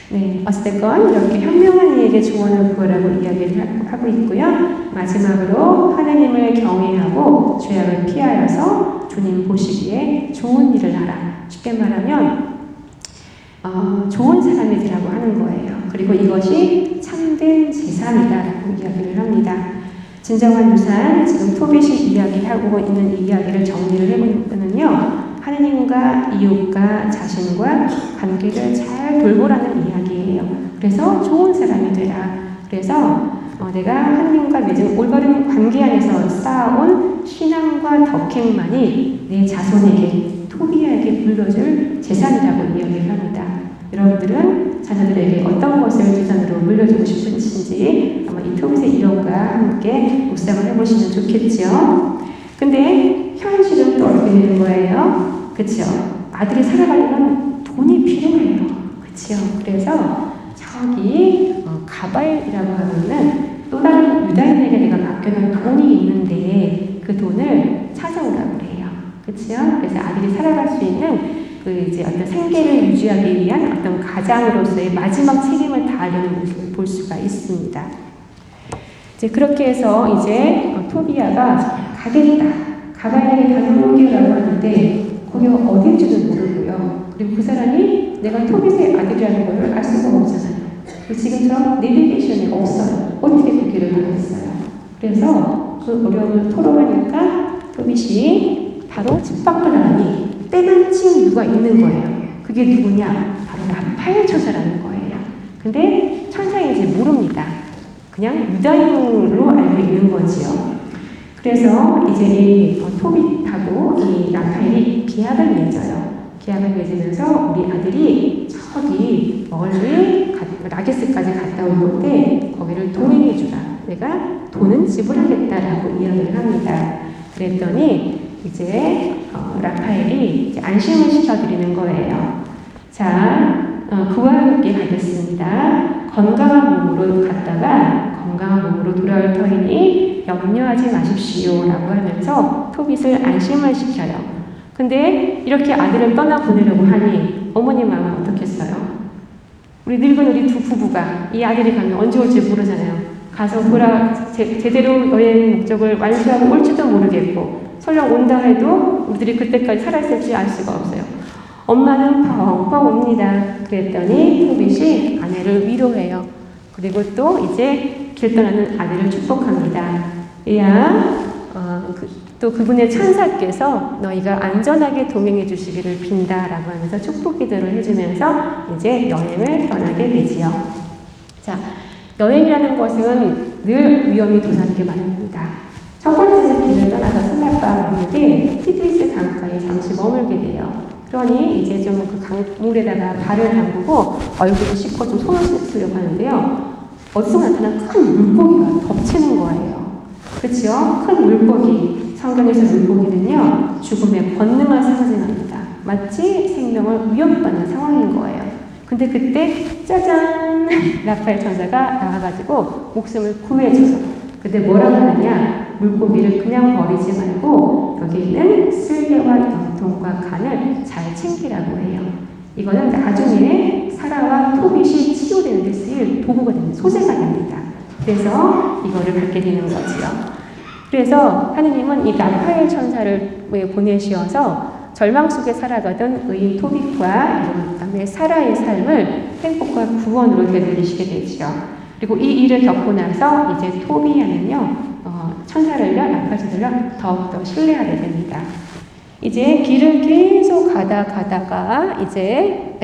네, 어쨌건 이렇게 현명한 이에게 조언을 구하라고 이야기를 하고 있고요. 마지막으로 하나님을 경외하고 죄악을 피하여서 주님 보시기에 좋은 일을 하라. 쉽게 말하면 좋은 사람이 되라고 하는 거예요. 그리고 이것이 참된 제사이다라고 이야기를 합니다. 진정한 유산, 지금 토빗이 이야기하고 있는 이 이야기를 정리를 해보면요, 하느님과 이웃과 자신과 관계를 잘 돌보라는 이야기예요. 그래서 좋은 사람이 되라. 그래서 내가 하느님과 맺은 올바른 관계 안에서 쌓아온 신앙과 덕행만이 내 자손에게, 토비아에게 물려줄 재산이라고 이야기를 합니다. 여러분들은 자녀들에게 어떤 것을 재산으로 물려주고 싶으신지 아마 이 토빗의 이론과 함께 묵상을 해보시면 좋겠죠. 근데 현실은 또 어떻게 되는 거예요? 그쵸? 아들이 살아가려면 돈이 필요해요. 그쵸? 그래서 저기 가바일이라고 하면은 또 다른 유다인에게 내가 맡겨놓은 돈이 있는데 그 돈을 찾아오라고 그래요. 그쵸? 그래서 아들이 살아갈 수 있는 그 이제 어떤 생계를 유지하기 위한 어떤 가장으로서의 마지막 책임을 다하려는 모습을 볼 수가 있습니다. 이제 그렇게 해서 이제 토비아가 가겠다. 가바일에게 다녀올게라고 하는데 거기 어딘지도 모르고요. 그리고 그 사람이 내가 토빗의 아들이라는 걸 알 수가 없잖아요. 지금처럼 내비게이션이 없어요. 어떻게 그 길을 가겠어요? 그래서 그 어려움을 토로하니까 토빗이 바로 집 밖을 나가니 때만침 누가 있는 거예요. 그게 누구냐? 바로 라파엘 천사라는 거예요. 근데 천사인지 모릅니다. 그냥 유다인으로 알고 있는 거지요. 그래서 이제 이 토빗하고 이 라파엘이 계약을 맺어요. 계약을 맺으면서 우리 아들이 저기 멀리 라게스까지 갔다 올 건데 거기를 동행해주라. 내가 돈은 지불하겠다라고 이야기를 합니다. 그랬더니 이제 라파엘이 이제 안심을 시켜드리는 거예요. 자, 그와 함께 가겠습니다. 건강한 몸으로 갔다가 건강한 몸으로 돌아올 터이니 염려하지 마십시오 라고 하면서 토빗을 안심을 시켜요. 근데 이렇게 아들을 떠나보내려고 하니 어머니 마음은 어떻겠어요? 우리 늙은 우리 두 부부가 이 아들이 가면 언제 올지 모르잖아요. 가서 제대로 여행 목적을 완수하고 올지도 모르겠고 설령 온다 해도 우리들이 그때까지 살아있을지 알 수가 없어요. 엄마는 펑펑 웁니다. 그랬더니 토빗이 아내를 위로해요. 그리고 또 이제 길 떠나는 아들을 축복합니다. 또 그분의 천사께서 너희가 안전하게 동행해 주시기를 빈다라고 하면서 축복 기도를 해주면서 이제 여행을 떠나게 되지요. 자, 여행이라는 것은 늘 위험이 도사리게 마련입니다. 첫 번째는 길을 떠나서 슬라빠하는데 티그리스 강가에 잠시 머물게 돼요. 그러니 이제 좀 그 강물에다가 발을 담그고 얼굴을 씻고 좀 손을 씻으려고 하는데요. 어디서 나타난 큰 물고기가 덮치는 거예요. 그렇죠? 큰 물고기. 성경에서 물고기는요, 죽음의 권능을 상징합니다. 마치 생명을 위협받는 상황인 거예요. 근데 그때 짜잔! 라파엘 천사가 나와가지고 목숨을 구해줘서. 근데 뭐라고 하느냐? 물고기를 그냥 버리지 말고 여기 있는 쓸개와 염통과 간을 잘 챙기라고 해요. 이거는 나중에 사라와 토빗이 치유되는 데 쓰일 도구가 됩니다. 소재가 됩니다. 그래서 이거를 갖게 되는 거지요. 그래서 하느님은 이 라파엘 천사를 보내시어서 절망 속에 살아가던 의인 토빗과 그다음에 사라의 삶을 행복과 구원으로 되돌리시게 되지요. 그리고 이 일을 겪고 나서 이제 토비아는요, 천사를요, 라파엘을요 더욱더 신뢰하게 됩니다. 이제 길을 계속 가다가 이제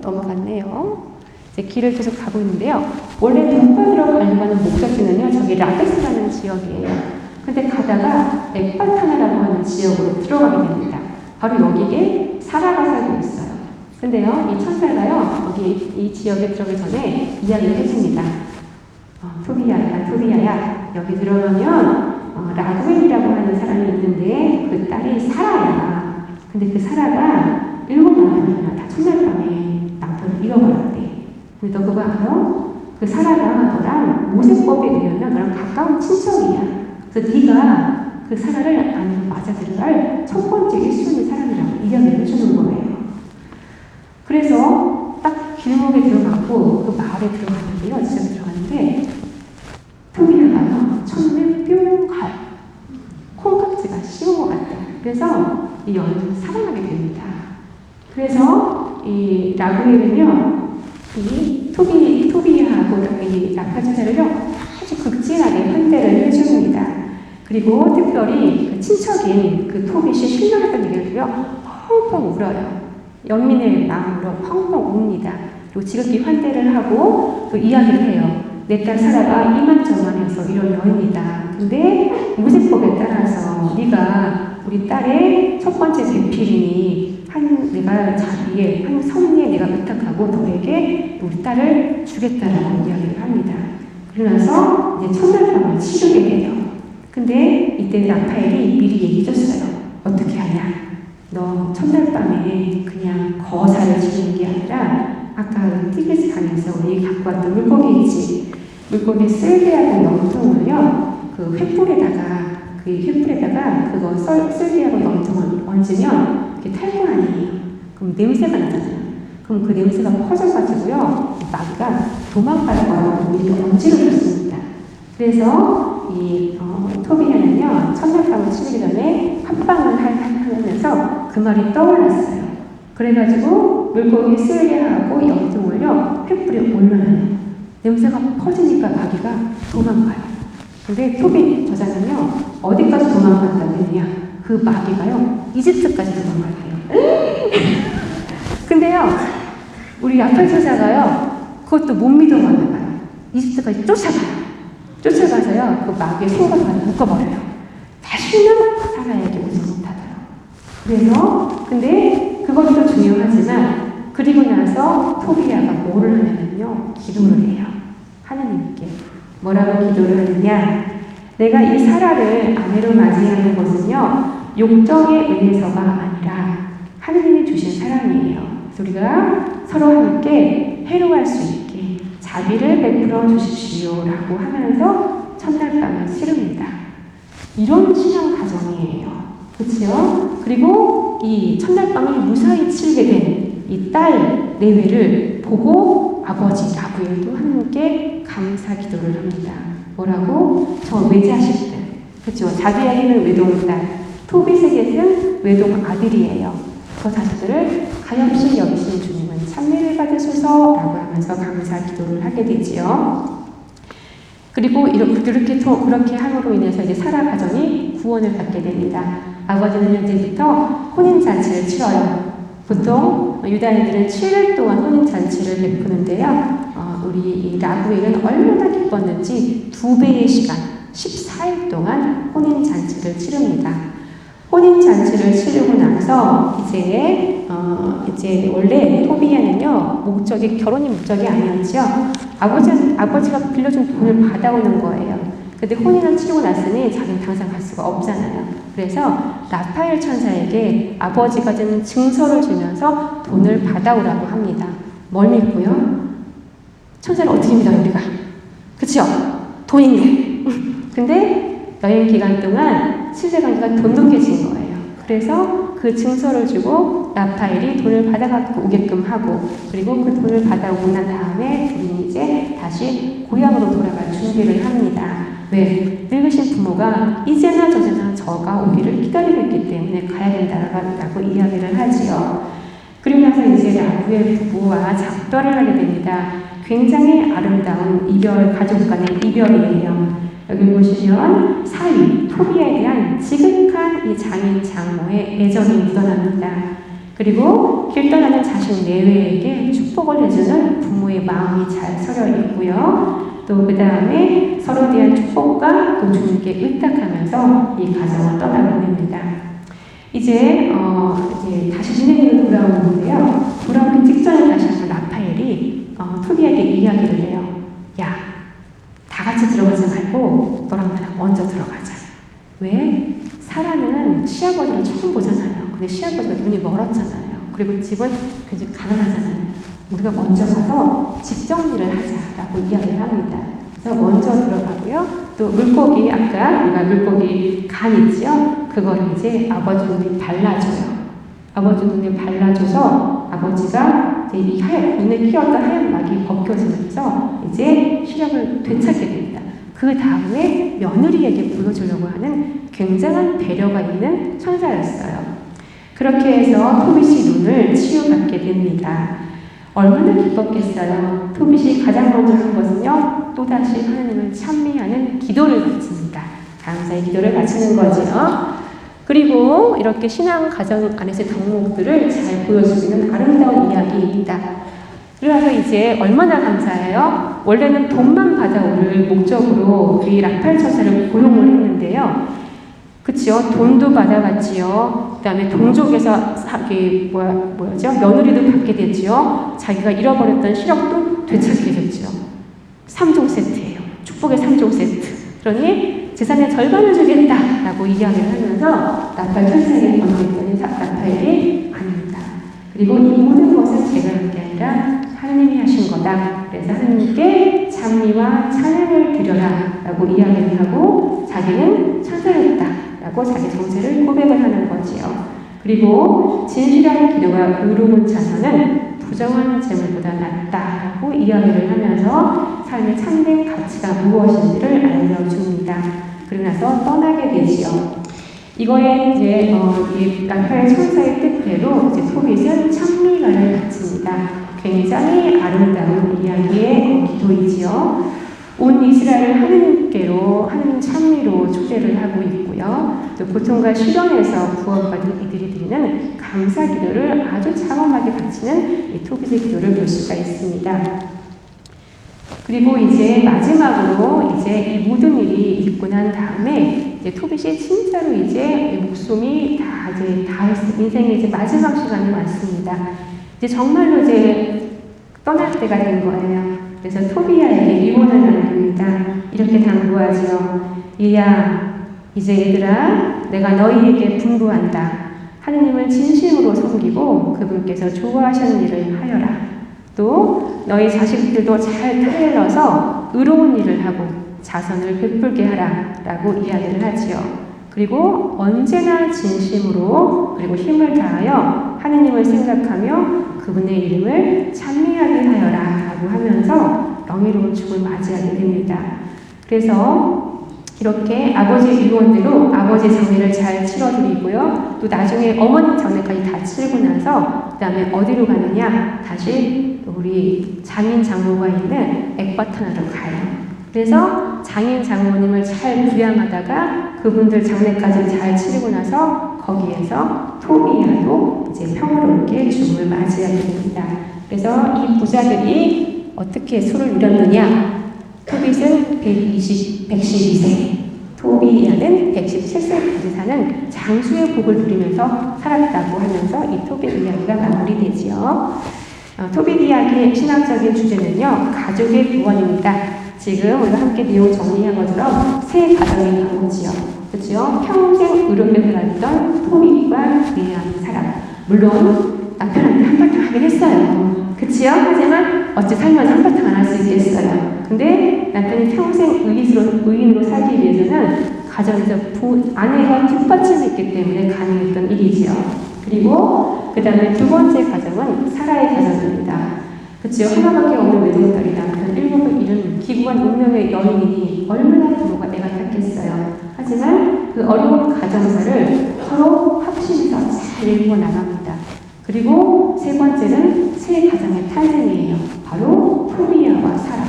넘어갔네요. 이제 길을 계속 가고 있는데요. 원래 동편으로 가려고 하는 목적지는요, 저기 라데스라는 지역이에요. 근데 가다가 엑바타나라고 하는 지역으로 들어가게 됩니다. 바로 여기에 사라가 살고 있어요. 근데요, 이 천사가요, 여기 이 지역에 들어가기 전에 이야기를 해줍니다. 토비야야, 여기 들어가면 라구엘이라고 하는 사람이 있는데 그 딸이 사라야. 근데 그 사라가 7남편이나 다 첫날밤에 남편을 잃어버렸대. 근데 너 그거 알아? 그 사라가 너랑 모세법에 의하면 너랑 가까운 친척이야. 그래서 네가 그 사라를 아니면 맞아들여야 첫 번째 1순위 사람이라고 이야기를 해주는 거예요. 그래서 딱 길목에 들어가고 그 마을에 들어갔는데요. 지역에 들어갔는데 토비야가요, 첫눈에 뿅 가요. 콩깍지가 씌운 것 같아요. 그래서 이 여인을 사랑하게 됩니다. 그래서 이 라구엘은요, 이 토비야하고 이 라파주사를요 아주 극진하게 환대를 해줍니다. 그리고 특별히 그 친척인 그 토빗이 실명했던 얘기를요 펑펑 울어요. 연민의 마음으로 펑펑 웁니다. 그리고 지극히 환대를 하고 또 이야기를 해요. 내 딸 사라가 이만저만해서 이런 여인이다. 근데 모세법에 따라서 네가 우리 딸의 첫 번째 배필이니 내가 자기의 한 성리에 내가 부탁하고 너에게 우리 딸을 주겠다라고 이야기를 합니다. 그러면서 이제 첫날밤을 치르게 돼요. 근데 이때 라파엘이 미리 얘기해줬어요. 어떻게 하냐? 너 첫날밤에 그냥 거사를 지르는 게 아니라 아까 티그리스 강에서 우리 갖고 왔던 물고기 있지? 물고기 쓸개하고 염통을요 그 횃불에다가 그거 쓸개하고 염통을 얹으면 이게 탈거 아니에요. 그럼 냄새가 나잖아요. 그럼 그 냄새가 퍼져가지고요 마귀가 도망갈 거라고 이렇게 언지를 줬습니다. 그래서 이 토비야는요 첫날밤을 치르기 전에 합방을 하면서 그 말이 떠올랐어요. 그래가지고 물고기 쓸개하고 염통을요 횃불에 올려놔요. 냄새가 퍼지니까 마귀가 도망가요. 근데 토비 저자는요 어디까지 도망간다고 했냐? 그 마귀가요 이집트까지 도망갈게요. 근데요 우리 라파엘 저자가요 그것도 못 믿어가나 봐요. 이집트까지 쫓아가서요 그 마귀의 손가락을 묶어버려요. 다시는 사라에게 오지 못하더라고요. 그래서 근데 그것도 중요하지만 그리고 나서 토비야가 뭐를 하냐면요 기도를 해요. 하나님께 뭐라고 기도를 하느냐? 내가 이 사라를 아내로 맞이하는 것은요 욕정에 의해서가 아니라 하나님이 주신 사랑이에요. 그래서 우리가 서로 함께 해로할 수 있게 자비를 베풀어 주십시오라고 하면서 첫날밤을 치릅니다. 이런 신앙 가정이에요. 그렇죠? 그리고 이 첫날밤을 무사히 치르게 된 이 딸 레위를 보고 아버지 라구엘도 하나님께 감사 기도를 합니다. 뭐라고? 저 외자식 때, 그렇죠? 자기에게는 외동딸, 토빗에게는 외동 아들이에요. 그 자식들을 가엾이 여기신 주님은 찬미를 받으소서라고 하면서 감사 기도를 하게 되지요. 그리고 그렇게 함으로 인해서 이제 사라 가정이 구원을 받게 됩니다. 아버지는 이제부터 혼인잔치를 치러요. 보통 유다인들은 7일 동안 혼인잔치를 베푸는데요. 우리 라구엘은 얼마나 기뻤는지 2배의 시간, 14일 동안 혼인잔치를 치릅니다. 혼인잔치를 치르고 나서 이제 원래 토비야는요 결혼이 목적이 아니었죠. 아버지가 빌려준 돈을 받아오는 거예요. 근데 혼인을 치르고 났으니 자기는 당장 갈 수가 없잖아요. 그래서 라파엘 천사에게 아버지가 준 증서를 주면서 돈을 받아오라고 합니다. 뭘 믿고요? 천사를 어떻게 믿어요, 우리가? 그쵸? 돈인데. 근데 여행 기간 동안 신뢰관계가 돈독해진 거예요. 그래서 그 증서를 주고 라파엘이 돈을 받아갖고 오게끔 하고, 그리고 그 돈을 받아오고 난 다음에 둘이 이제 다시 고향으로 돌아갈 준비를 합니다. 왜? 늙으신 부모가 이제나 저제나 저가 오기를 기다리고 있기 때문에 가야 된다라고 이야기를 하지요. 그리고 나서 이제 라구엘 부부와 작별을 하게 됩니다. 굉장히 아름다운 이별, 가족 간의 이별이에요. 여기 보시면 사위, 토비에 대한 지극한 이 장인 장모의 애정이 묻어납니다. 그리고 길 떠나는 자신 내외에게 축복을 해주는 부모의 마음이 잘 서려 있고요. 또 그 다음에 서로 대한 축복과 또 주님께 의탁하면서 이 가정을 떠나보냅니다. 이제 다시 진행으로 돌아오는데요. 돌아오기 직전에 다시 한번 라파엘이 토비에게 이야기를 해요. 야, 다 같이 들어가지 말고 너랑 나랑 먼저 들어가자. 왜? 사라는 시아버지를 처음 보잖아요. 근데 시아버지가 눈이 멀었잖아요. 그리고 집은 굉장히 가난하잖아요. 우리가 먼저 가서 집 정리를 하자라고 이야기를 합니다. 그래서 먼저 들어가고요. 또 물고기, 아까 우리가 물고기 간 있죠? 그거를 이제 아버지 눈에 발라줘요. 아버지 눈에 발라줘서 아버지가 이제 이 눈에 끼었던 하얀 막이 벗겨지면서 이제 시력을 되찾게 됩니다. 그 다음에 며느리에게 보여주려고 하는 굉장한 배려가 있는 천사였어요. 그렇게 해서 토빗이 눈을 치유받게 됩니다. 얼마나 기뻤겠어요. 토빗이 가장 먼저 한 것은요, 또다시 하나님을 찬미하는 기도를 바칩니다. 감사의 기도를 바치는 거죠. 그리고 이렇게 신앙 가정 안에서의 덕목들을 잘 보여주는 아름다운 이야기입니다. 그래서 이제 얼마나 감사해요? 원래는 돈만 받아올 목적으로 이 라팔 천사를 고용을 했는데요. 그치요? 돈도 받아갔지요. 그 다음에 동족에서 며느리도 받게 됐지요. 자기가 잃어버렸던 시력도 되찾게 됐죠. 3종 세트예요. 축복의 3종 세트. 그러니 재산의 절반을 주겠다라고 이야기를 하면서 라팔 천사에게 권했더니 라팔이 아닙니다. 그리고 이 모든 것은 제가 한 게 아니라 하나님이 하신 거다. 그래서 하나님께 찬미와 찬양을 드려라 라고 이야기를 하고 자기는 천사였다 라고 자기 정체를 고백을 하는 거지요. 그리고 진실한 기도와 의로운 자선은 부정한 재물보다 낫다라고 이야기를 하면서 삶의 참된 가치가 무엇인지를 알려줍니다. 그러고 나서 떠나게 되지요. 이거에 이제 이 라팔 천사의 뜻대로 이제 토빗은 찬미가를 바칩니다. 굉장히 아름다운 이야기의 기도이지요. 온 이스라엘을 하나님께로 하나님 찬미로 초대를 하고 있고요. 또 고통과 시련에서 구원받은 이들이 드리는 감사 기도를 아주 장엄하게 바치는 이 토빗의 기도를 볼 수가 있습니다. 그리고 이제 마지막으로 이제 이 모든 일이 있고 난 다음에 이제 토빗이 진짜로 이제 목숨이 다 했어요. 인생의 이제 마지막 시간이 왔습니다. 이제 정말로 이제 떠날 때가 된 거예요. 그래서 토비야에게 유언을 남깁니다. 이렇게 당부하지요. 이야, 이제 얘들아, 내가 너희에게 분부한다. 하느님을 진심으로 섬기고 그분께서 좋아하시는 일을 하여라. 또 너희 자식들도 잘 타일러서 의로운 일을 하고 자선을 베풀게 하라 라고 이야기를 하지요. 그리고 언제나 진심으로 그리고 힘을 다하여 하느님을 생각하며 그분의 이름을 찬미하게 하여라 라고 하면서 영예로운 죽음을 맞이하게 됩니다. 그래서 이렇게 아버지의 유언대로 아버지의 장례를 잘 치러드리고요. 또 나중에 어머니 장례까지 다 치르고 나서 그 다음에 어디로 가느냐? 다시 우리 장인 장모가 있는 엑바타나로 가요. 그래서 장인 장모님을 잘 부양하다가 그분들 장례까지 잘 치르고 나서 거기에서 토비야도 이제 평화롭게 죽음을 맞이하게 됩니다. 그래서 이 부자들이 어떻게 수를 이뤘느냐? 토빗은 112세, 토비야는 117세까지 사는 장수의 복을 누리면서 살았다고 하면서 이 토빗 이야기가 마무리되지요. 토빗 이야기의 신학적인 주제는요, 가족의 구원입니다. 지금 우리가 함께 내용 정리한 것처럼 세 가정이 나오지요. 그렇죠? 평생 의롭게 살았던 토빗과 레아의 사랑. 물론 남편한테 한바탕 하긴 했어요. 그치요? 하지만 어찌 살면서 한바탕 안 할 수 있겠어요. 근데 남편이 평생 의인으로 살기 위해서는 가정에서 아내가 뒷받침했기 때문에 가능했던 일이지요. 그리고 그 다음에 두 번째 가정은 사라의 가정입니다. 그치요? 하나밖에 없는 외동딸이 남편 일곱을 잃은 기구한 운명의 여인이니 얼마나 부모가 애가 탔겠어요. 하지만 그 어려운 가정사를 서로 합심해서 잘 읽고 나갑니다. 그리고 세 번째는 새 가정의 탄생이에요. 바로 토비야와 사라.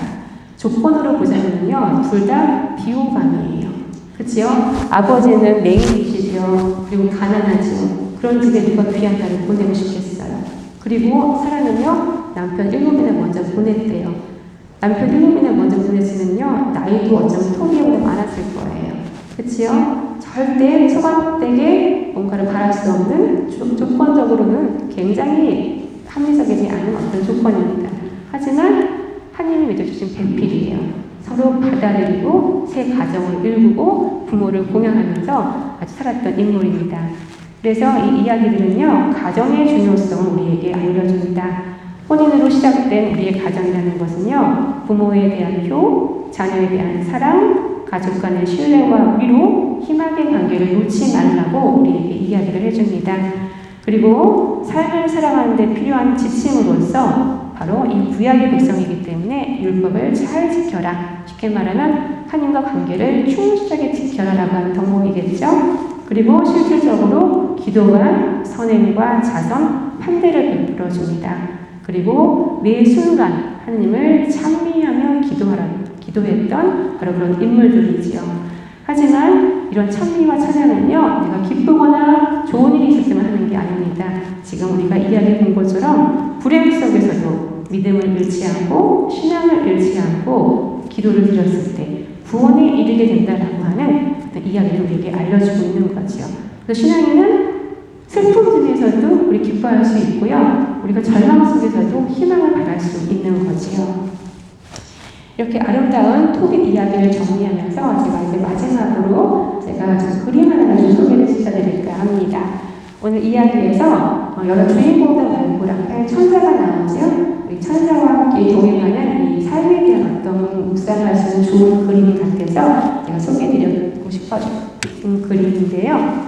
조건으로 보자면요, 둘 다 비호감이에요. 그치요? 아버지는 맹인이시죠. 그리고 가난하죠. 그런 집에 누가 귀한 딸을 보내고 싶겠어요. 그리고 사람은요, 남편 7명을 먼저 보냈대요. 남편 7명을 먼저 보냈으면요, 나이도 어쩌면 토기보다 많았을 거예요. 그치요? 절대 처갓댁에 뭔가를 바랄 수 없는 조건적으로는 굉장히 합리적이지 않은 어떤 조건입니다. 하지만 하나님이 맺어주신 배필이에요. 서로 받아들이고 새 가정을 일구고 부모를 공양하면서 아주 살았던 인물입니다. 그래서 이 이야기들은요, 가정의 중요성을 우리에게 알려줍니다. 혼인으로 시작된 우리의 가정이라는 것은요, 부모에 대한 효, 자녀에 대한 사랑, 가족 간의 신뢰와 위로, 희망의 관계를 놓지 말라고 우리에게 이야기를 해줍니다. 그리고 삶을 살아가는 데 필요한 지침으로서 바로 이 구약의 백성이기 때문에 율법을 잘 지켜라. 쉽게 말하면 하나님과 관계를 충실하게 지켜라라고 하는 덕목이겠죠. 그리고 실질적으로 기도와 선행과 자선, 판대를 베풀어줍니다. 그리고 매 순간 하나님을 찬미하며 기도했던 바로 그런 인물들이지요. 하지만 이런 찬미와 찬양은요, 내가 기쁘거나 좋은 일이 있을 때만 하는 게 아닙니다. 지금 우리가 이야기 본 것처럼 불행 속에서도 믿음을 잃지 않고 신앙을 잃지 않고 기도를 드렸을 때 구원에 이르게 된다라고 하는 이야기를 우리에게 알려주고 있는 거죠. 그래서 신앙인은 슬픔 중에서도 우리 기뻐할 수 있고요. 우리가 절망 속에서도 희망을 바랄 수 있는 거지요. 이렇게 아름다운 톱의 이야기를 정리하면서 제가 이제 마지막으로 제가 그림 하나를 좀 소개를 시켜드릴까 합니다. 오늘 이야기에서 여러 주인공들 말고 앞에 천사가 나오죠. 우리 천사와 함께 동행하는 이 삶에 대한 어떤 묵상할 수 있는 좋은 그림이 같아서 제가 소개해드리고 싶어진 그림인데요.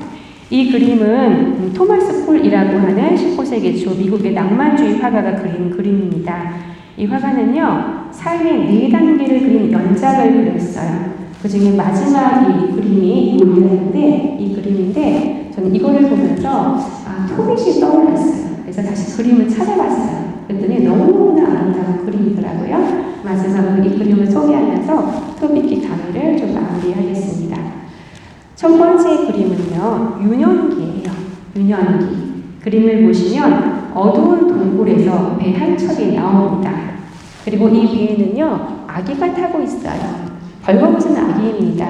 이 그림은 토마스 폴이라고 하는 19세기 초 미국의 낭만주의 화가가 그린 그림입니다. 이 화가는요, 삶의 4단계를 그린 연작을 그렸어요. 그 중에 마지막 이 그림이 이 그림인데 저는 이거를 보면서 토빗이 떠올랐어요. 그래서 다시 그림을 찾아봤어요. 그랬더니 너무나 아름다운 그림이더라고요. 마지막으로 이 그림을 소개하면서 토빗기 강의를 좀 마무리하겠습니다. 첫 번째 그림은요, 유년기예요. 유년기. 그림을 보시면 어두운 동굴에서 배 한 척이 나옵니다. 그리고 이 배에는요, 아기가 타고 있어요. 벌거벗은 아기입니다.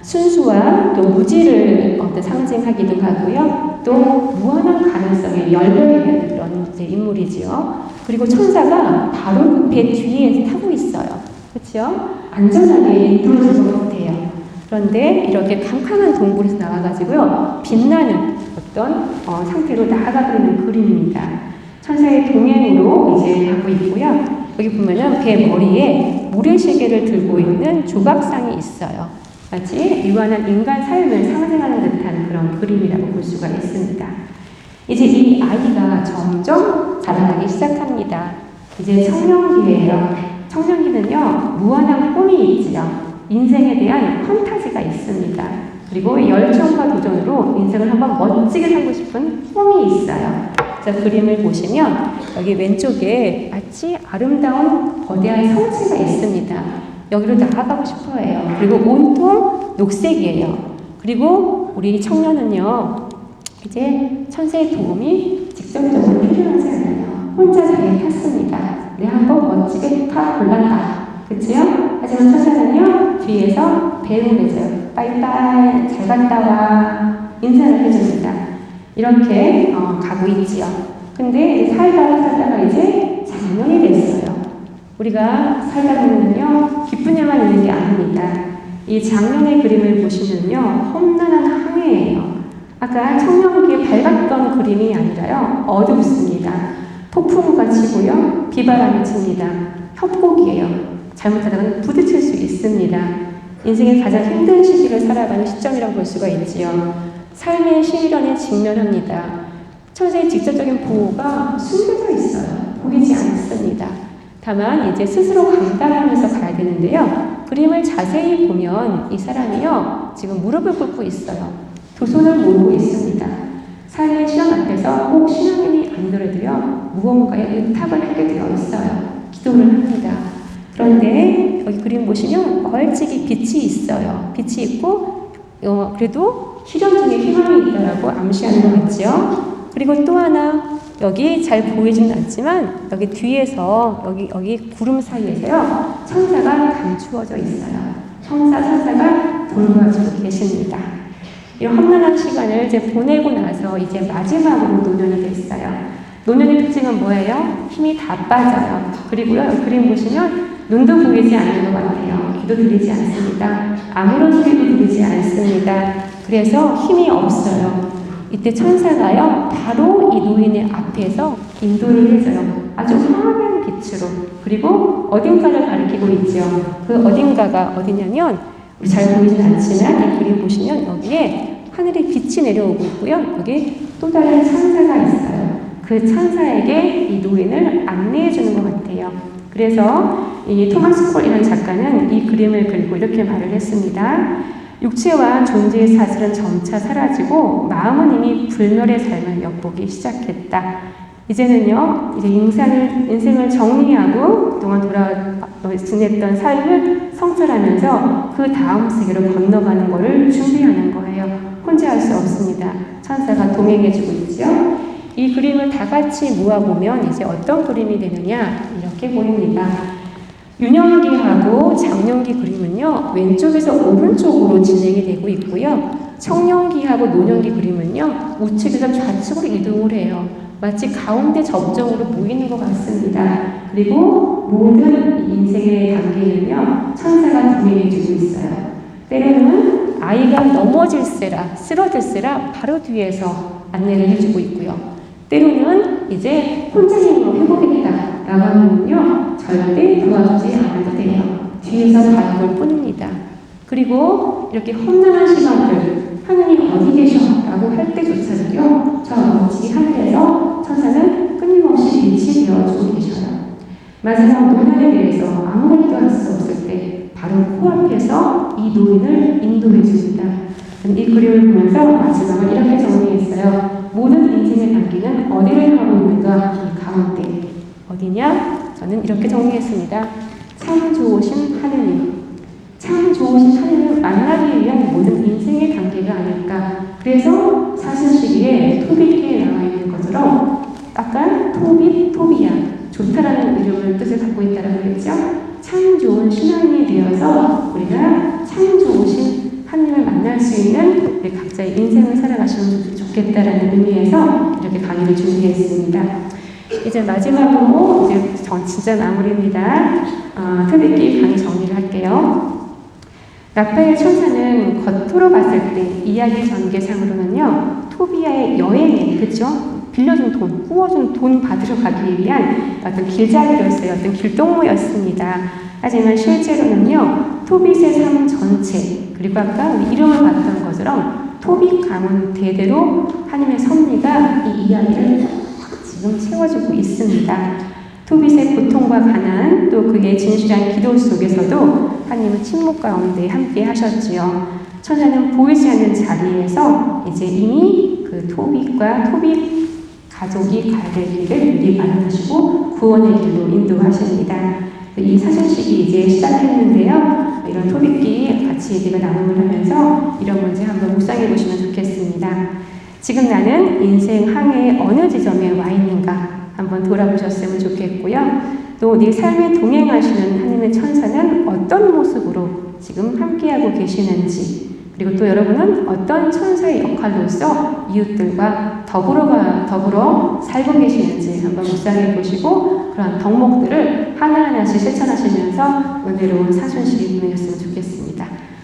순수와 또 무지를 상징하기도 하고요. 또 무한한 가능성의 열렬한 그런 인물이지요. 그리고 천사가 바로 그 배 뒤에 타고 있어요. 그렇죠? 안전하게 이끌어줄 것 같아요. 그런데 이렇게 캄캄한 동굴에서 나와가지고요, 빛나는 어떤 상태로 나아가고 있는 그림입니다. 천사의 동행으로 이제 가고 있고요. 여기 보면은 배 머리에 모래시계를 들고 있는 조각상이 있어요. 마치 유한한 인간 삶을 상징하는 듯한 그런 그림이라고 볼 수가 있습니다. 이제 이 아이가 점점 자라나기 시작합니다. 이제 청년기예요. 청년기는요, 무한한 꿈이 있지요. 인생에 대한 판타지가 있습니다. 그리고 열정과 도전으로 인생을 한번 멋지게 살고 싶은 꿈이 있어요. 자, 그림을 보시면 여기 왼쪽에 마치 아름다운 거대한 성체가 있습니다. 여기로 나아가고 싶어 해요. 그리고 온통 녹색이에요. 그리고 우리 청년은요, 이제 천사의 도움이 직접적으로 필요하지 않아요. 혼자 잘 탔습니다. 내가 한번 멋지게 타볼란다. 그치요? 하지만 천사는요, 뒤에서 배웅을 해줘요. 빠이빠이, 잘 갔다 와. 인사를 해줍니다. 이렇게 가고 있지요. 근데 살다가 이제 장년이 됐어요. 우리가 살다 보면요, 기쁜 일만 있는 게 아닙니다. 이 장년의 그림을 보시면요, 험난한 항해예요. 아까 청년기에 밝았던 그림이 아니라요, 어둡습니다. 폭풍우가 치고요, 비바람이 칩니다. 협곡이에요. 잘못하다가는 부딪힐 수 있습니다. 인생의 가장 힘든 시기를 살아가는 시점이라고 볼 수가 있지요. 삶의 시련에 직면합니다. 천사의 직접적인 보호가 숨겨져 있어요. 보이지 않습니다. 다만 이제 스스로 감당하면서 가야 되는데요. 그림을 자세히 보면 이 사람이요, 지금 무릎을 꿇고 있어요. 두 손을 모으고 있습니다. 삶의 시련 앞에서 꼭 신앙인이 안 들어도요, 무언가에 의탁을 하게 되어 있어요. 기도를 합니다. 그런데 여기 그림 보시면 멀찍이 빛이 있어요. 빛이 있고 그래도 실현 중에 희망이 있다라고 암시하는 것 같죠. 그리고 또 하나 여기 잘 보이지는 않지만 여기 뒤에서 여기 구름 사이에서요 천사가 감추어져 있어요. 천사가 돌봐주고 계십니다. 이 험난한 시간을 이제 보내고 나서 이제 마지막으로 노년이 됐어요. 노년의 특징은 뭐예요? 힘이 다 빠져요. 그리고요, 여기 그림 보시면 눈도 보이지 않는 것 같아요. 귀도 들리지 않습니다. 아무런 소리도 들리지 않습니다. 그래서 힘이 없어요. 이때 천사가요, 바로 이 노인의 앞에서 인도를 해줘요. 아주 환한 빛으로. 그리고 어딘가를 가리키고 있죠. 그 어딘가가 어디냐면, 잘 보이진 않지만, 이 그림 보시면 여기에 하늘에 빛이 내려오고 있고요. 여기 또 다른 천사가 있어요. 그 천사에게 이 노인을 안내해 주는 것 같아요. 그래서 이 토마스 콜이라는 작가는 이 그림을 그리고 이렇게 말을 했습니다. 육체와 존재의 사실은 점차 사라지고 마음은 이미 불멸의 삶을 엿보기 시작했다. 이제는요, 이제 인생을 정리하고 그동안 지냈던 삶을 성찰하면서 그 다음 세계로 건너가는 것을 준비하는 거예요. 혼자 할 수 없습니다. 천사가 동행해주고 있죠. 이 그림을 다 같이 모아보면 이제 어떤 그림이 되느냐 이렇게 보입니다. 유년기하고 장년기 그림은요 왼쪽에서 오른쪽으로 진행이 되고 있고요. 청년기하고 노년기 그림은요 우측에서 좌측으로 이동을 해요. 마치 가운데 접점으로 모이는 것 같습니다. 그리고 모든 인생의 단계는요 천사가 동행해주고 있어요. 때로는 아이가 넘어질세라 쓰러질세라 바로 뒤에서 안내를 해주고 있고요. 때로는 이제 혼자 힘으로 회복했다 라고 하면요 절대 도와주지 않아도 돼요. 뒤에서 바라볼 뿐입니다. 그리고 이렇게 험난한 시간들 하나님 어디 계셔? 라고 할 때조차도요 저 먼지 하늘에서 천사는 끊임없이 빛이 되어주고 계셔요. 마지막 노년에 대해서 아무것도 할 수 없을 때 바로 코앞에서 이 노인을 인도해 줍니다. 이 그림을 보면서 마지막을 이렇게 정리했어요. 모든 인생의 단계는 어디를 향하고 있는가? 이 가운데. 어디냐? 저는 이렇게 정리했습니다. 참 좋으신 하느님. 참 좋으신 하느님을 만나기 위한 모든 인생의 단계가 아닐까. 그래서 사신시기에 토비기에 나와 있는 것처럼 아까 토비야. 좋다라는 이름을 뜻을 갖고 있다고 했죠. 참 좋은 신앙인이 되어서 우리가 참 좋으신 하나님을 만날 수 있는 우리 각자의 인생을 살아가시면 좋겠다라는 의미에서 이렇게 강의를 준비했습니다. 이제 마지막으로 이제 진짜 마무리입니다. 특별히 강의 정리를 할게요. 라파엘 천사는 겉으로 봤을 때 이야기 전개상으로는요 토비아의 여행에 그렇죠? 빌려준 돈, 꾸어준 돈 받으러 가기 위한 어떤 길잡이로서의 어떤 길동무였습니다. 하지만 실제로는요 토빗의 삶 전체 그리고 아까 우리 이름을 봤던 것처럼 토빗 가문 대대로 하나님의 섭리가 이 이야기를 지금 채워주고 있습니다. 토빗의 고통과 가난 또 그의 진실한 기도 속에서도 하나님은 침묵 가운데 함께 하셨지요. 천사는 보이지 않는 자리에서 이제 이미 그 토빗과 토빗 가족이 가야 될 길을 미리 마련하시고 구원의 길로 인도하십니다. 이 사신식이 이제 시작했는데요. 이런 토빗기 같이 우리가 나눔을 하면서 이런 문제 한번 묵상해 보시면 좋겠습니다. 지금 나는 인생 항해의 어느 지점에 와 있는가 한번 돌아보셨으면 좋겠고요. 또 네 삶에 동행하시는 하나님의 천사는 어떤 모습으로 지금 함께하고 계시는지 그리고 또 여러분은 어떤 천사의 역할로서 이웃들과 더불어 살고 계시는지 한번 묵상해 보시고 그런 덕목들을 하나하나씩 실천하시면서 은혜로운 사순식이 보내셨으면 좋겠습니다.